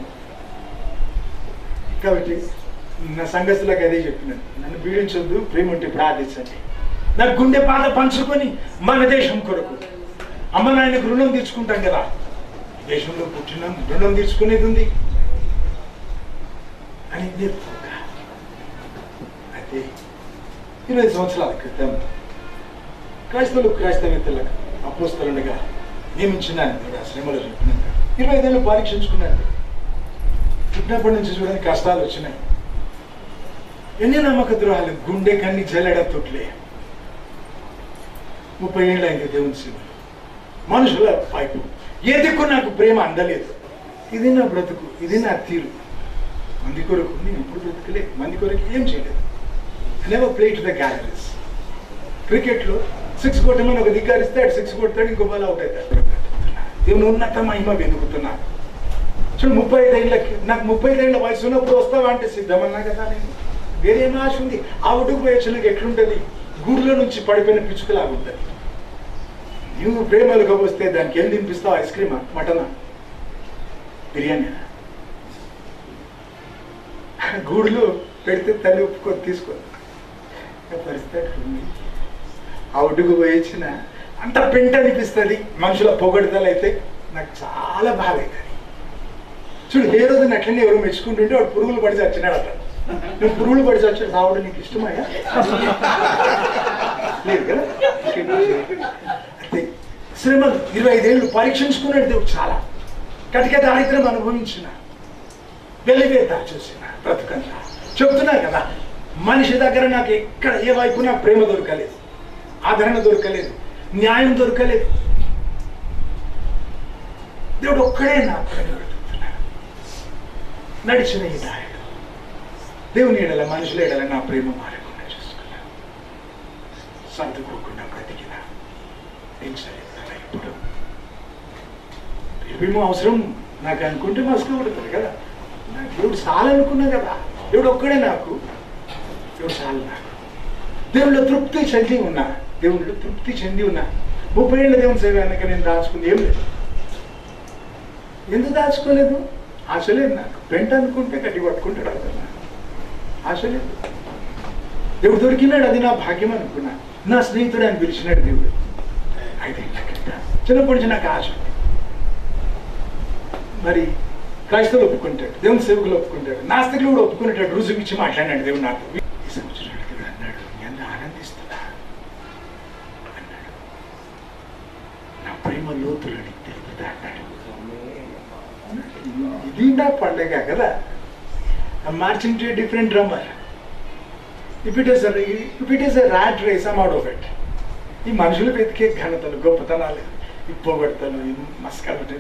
కాబట్టి నా సంఘస్థులకు అదే చెప్పినాను, నన్ను పీడించొద్దు, ప్రేమ ఉంటే ప్రార్థించండి. నాకు గుండె బాధ పంచుకొని మన దేశం కొరకు, అమ్మ నాయనకు రుణం తీర్చుకుంటాం కదా, దేశంలో పుట్టినాం, రుణం తీర్చుకునేది ఉంది అని నేర్పుగా. అయితే 20 సంవత్సరాల క్రితం క్రైస్తవేత్తలకు అపోస్తలుగా నియమించినాను. శ్రమలో చెప్పినాక 25 ఏళ్ళు పరీక్షించుకున్నాను. పుట్టినప్పటి నుంచి చూడని కష్టాలు వచ్చినాయి, ఎన్ని నమ్మక ద్రోహాలు, గుండె కన్ని జల్లెడ తొట్లే. 30 ఏళ్ళు అయింది దేవుని సేవ, మనుషుల పైపు ఏ దిక్కు నాకు ప్రేమ అందలేదు. ఇది నా బ్రతుకు, ఇది నా తీరు. మంది కొరకు నేను ఎప్పుడు బ్రతుకులేదు, మంది కొరకు ఏం చేయలేదు. Never play to the galleries. క్రికెట్లో 6 కొట్టమని ఒక ధిక్కారిస్తే 6 కొడతాడు, ఇంకో బాల్ అవుట్ అవుతాడు. దేవుని ఉన్నత మహిమ వెతుకుతున్నా. చూడు, 35 ఏళ్ళకి, నాకు 35 ఏళ్ళ వయసు ఉన్నప్పుడు వస్తావా అంటే సిద్ధమన్నా కదా. నేను వేరేం ఆశ ఉంది. ఆ ఒడ్డుకు పోయి వచ్చినాక ఎట్లుంటుంది, గూడులో నుంచి పడిపోయిన పిచ్చుకలాగా ఉంటుంది. నువ్వు ప్రేమలుగా వస్తే దానికి ఏం తినిపిస్తావు? ఐస్ క్రీమా, మటనా, బిర్యానీ? గూడులో పెడితే తల్లి ఒప్పుకొని తీసుకోదు. పరిస్థితి ఉంది. ఆ ఒడ్డుకు పోయి వచ్చిన అంత పెంట అనిపిస్తుంది. మనుషుల పొగడుదలు అయితే నాకు చాలా బాధ అవుతుంది. చూడు, ఏ రోజున అట్లనే ఎవరు మెచ్చుకుంటుంటే వాడు పురుగులు పడి చచ్చినాడు. అట్లా నువ్వు పురుగులు పడి చచ్చాడు రావడం నీకు ఇష్టమయ్యా? లేదు కదా. అయితే శ్రమలు 25 ఏళ్ళు పరీక్షించుకున్నాడు దేవుడు. చాలా కటిక దారిద్ర్యం అనుభవించిన, వెలివేత చూసిన బ్రతుకంతా. చెప్తున్నా కదా, మనిషి దగ్గర నాకు ఎక్కడ ఏ వైపు నాకు ప్రేమ దొరకలేదు, ఆదరణ దొరకలేదు, న్యాయం దొరకలేదు. దేవుడు ఒక్కడే నా ప్రేమ వెతుకుతున్నాడు. నడిచిన ఈ దారిలో దేవుని ఎడల, మనుషుల ఎడల నా ప్రేమ మారకుండా చూసుకున్నా, సర్దుకోకుండా బ్రతికినా. హింసలేదా ఇప్పుడు? ప్రేమ అవసరం నాకు అనుకుంటే మసుకబడుతుంది కదా. నాకు దేవుడు చాలనుకున్నా కదా. దేవుడు ఒక్కడే నాకు, దేవుడు చాలు నాకు. దేవుడిలో తృప్తి చెంది ఉన్నా, దేవుడిలో తృప్తి చెంది ఉన్నా. 30 ఏళ్ళ దేవుని సేవ వెనక నేను దాచుకుంది ఏం లేదు. ఎందుకు దాచుకోలేదు? ఆశ లేదు నాకు. పెంట అనుకుంటే గట్టి పట్టుకుంటాడు అవుతున్నా, ఆశ లేదు. దేవుడు దొరికినాడు, అది నా భాగ్యం అనుకున్నా. నా స్నేహితుడు అని పిలిచినాడు దేవుడు. 5 ఏళ్ళ క్రితం చిన్నప్పటి నుంచి నాకు ఆశ. మరి క్రైస్తవులు ఒప్పుకుంటాడు, దేవుని సేవకులు ఒప్పుకుంటాడు, నాస్తికులు కూడా ఒప్పుకునేటాడు. రుజువు ఇచ్చి మాట్లాడినాడు దేవుడు నాతో. ఈ సంవత్సరానికి దేవుడు అన్నాడు, ఎంత ఆనందిస్తున్నా అన్నాడు. నా ప్రేమ లోతులు నీకు తెలుపుతా అన్నాడు. ఇది నా పండగ కదా. Marching to different drummer. If it is a rat race, I'm out of it. ఈ మనుషులు వెతికే ఘనతలు, గొప్పతనాలు, ఈ పొగడతలు, ఈ మస్కలు,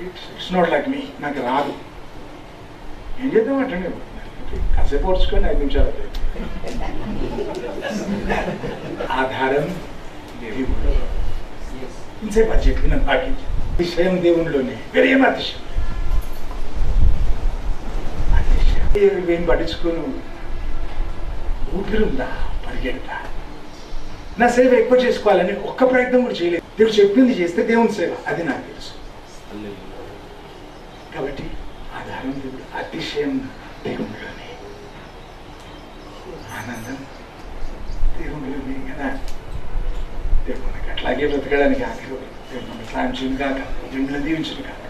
ఇట్స్ నాట్ లైక్ మీ. నాకు రాదు. ఏం చేద్దాం అంటే కాసేపు ఓడ్చుకొని 5 నిమిషాలు. ఆధారం దేవుడు. ఇంతసేపు అది చెప్పిన పాటించి విషయం దేవునిలోనే వేరేం అతిశయం. ఇవేం పట్టించుకోను. ఊపిరుందా, పరిగెడతా. నా సేవ ఎక్కువ చేసుకోవాలని ఒక్క ప్రయత్నం కూడా చేయలేదు. దేవుడు చెప్పింది చేస్తే దేవుని సేవ, అది నాకు తెలుసు. కాబట్టి ఆధారం దేవుడు, అతిశయం దేవునిలోనే, ఆనందం దేవునిలోనే కదా. దేవునికి అట్లాగే బ్రతకడానికి ఆఖరి దేవుడు సాయం చేయను కాక, దేవుని దీవించను కాక.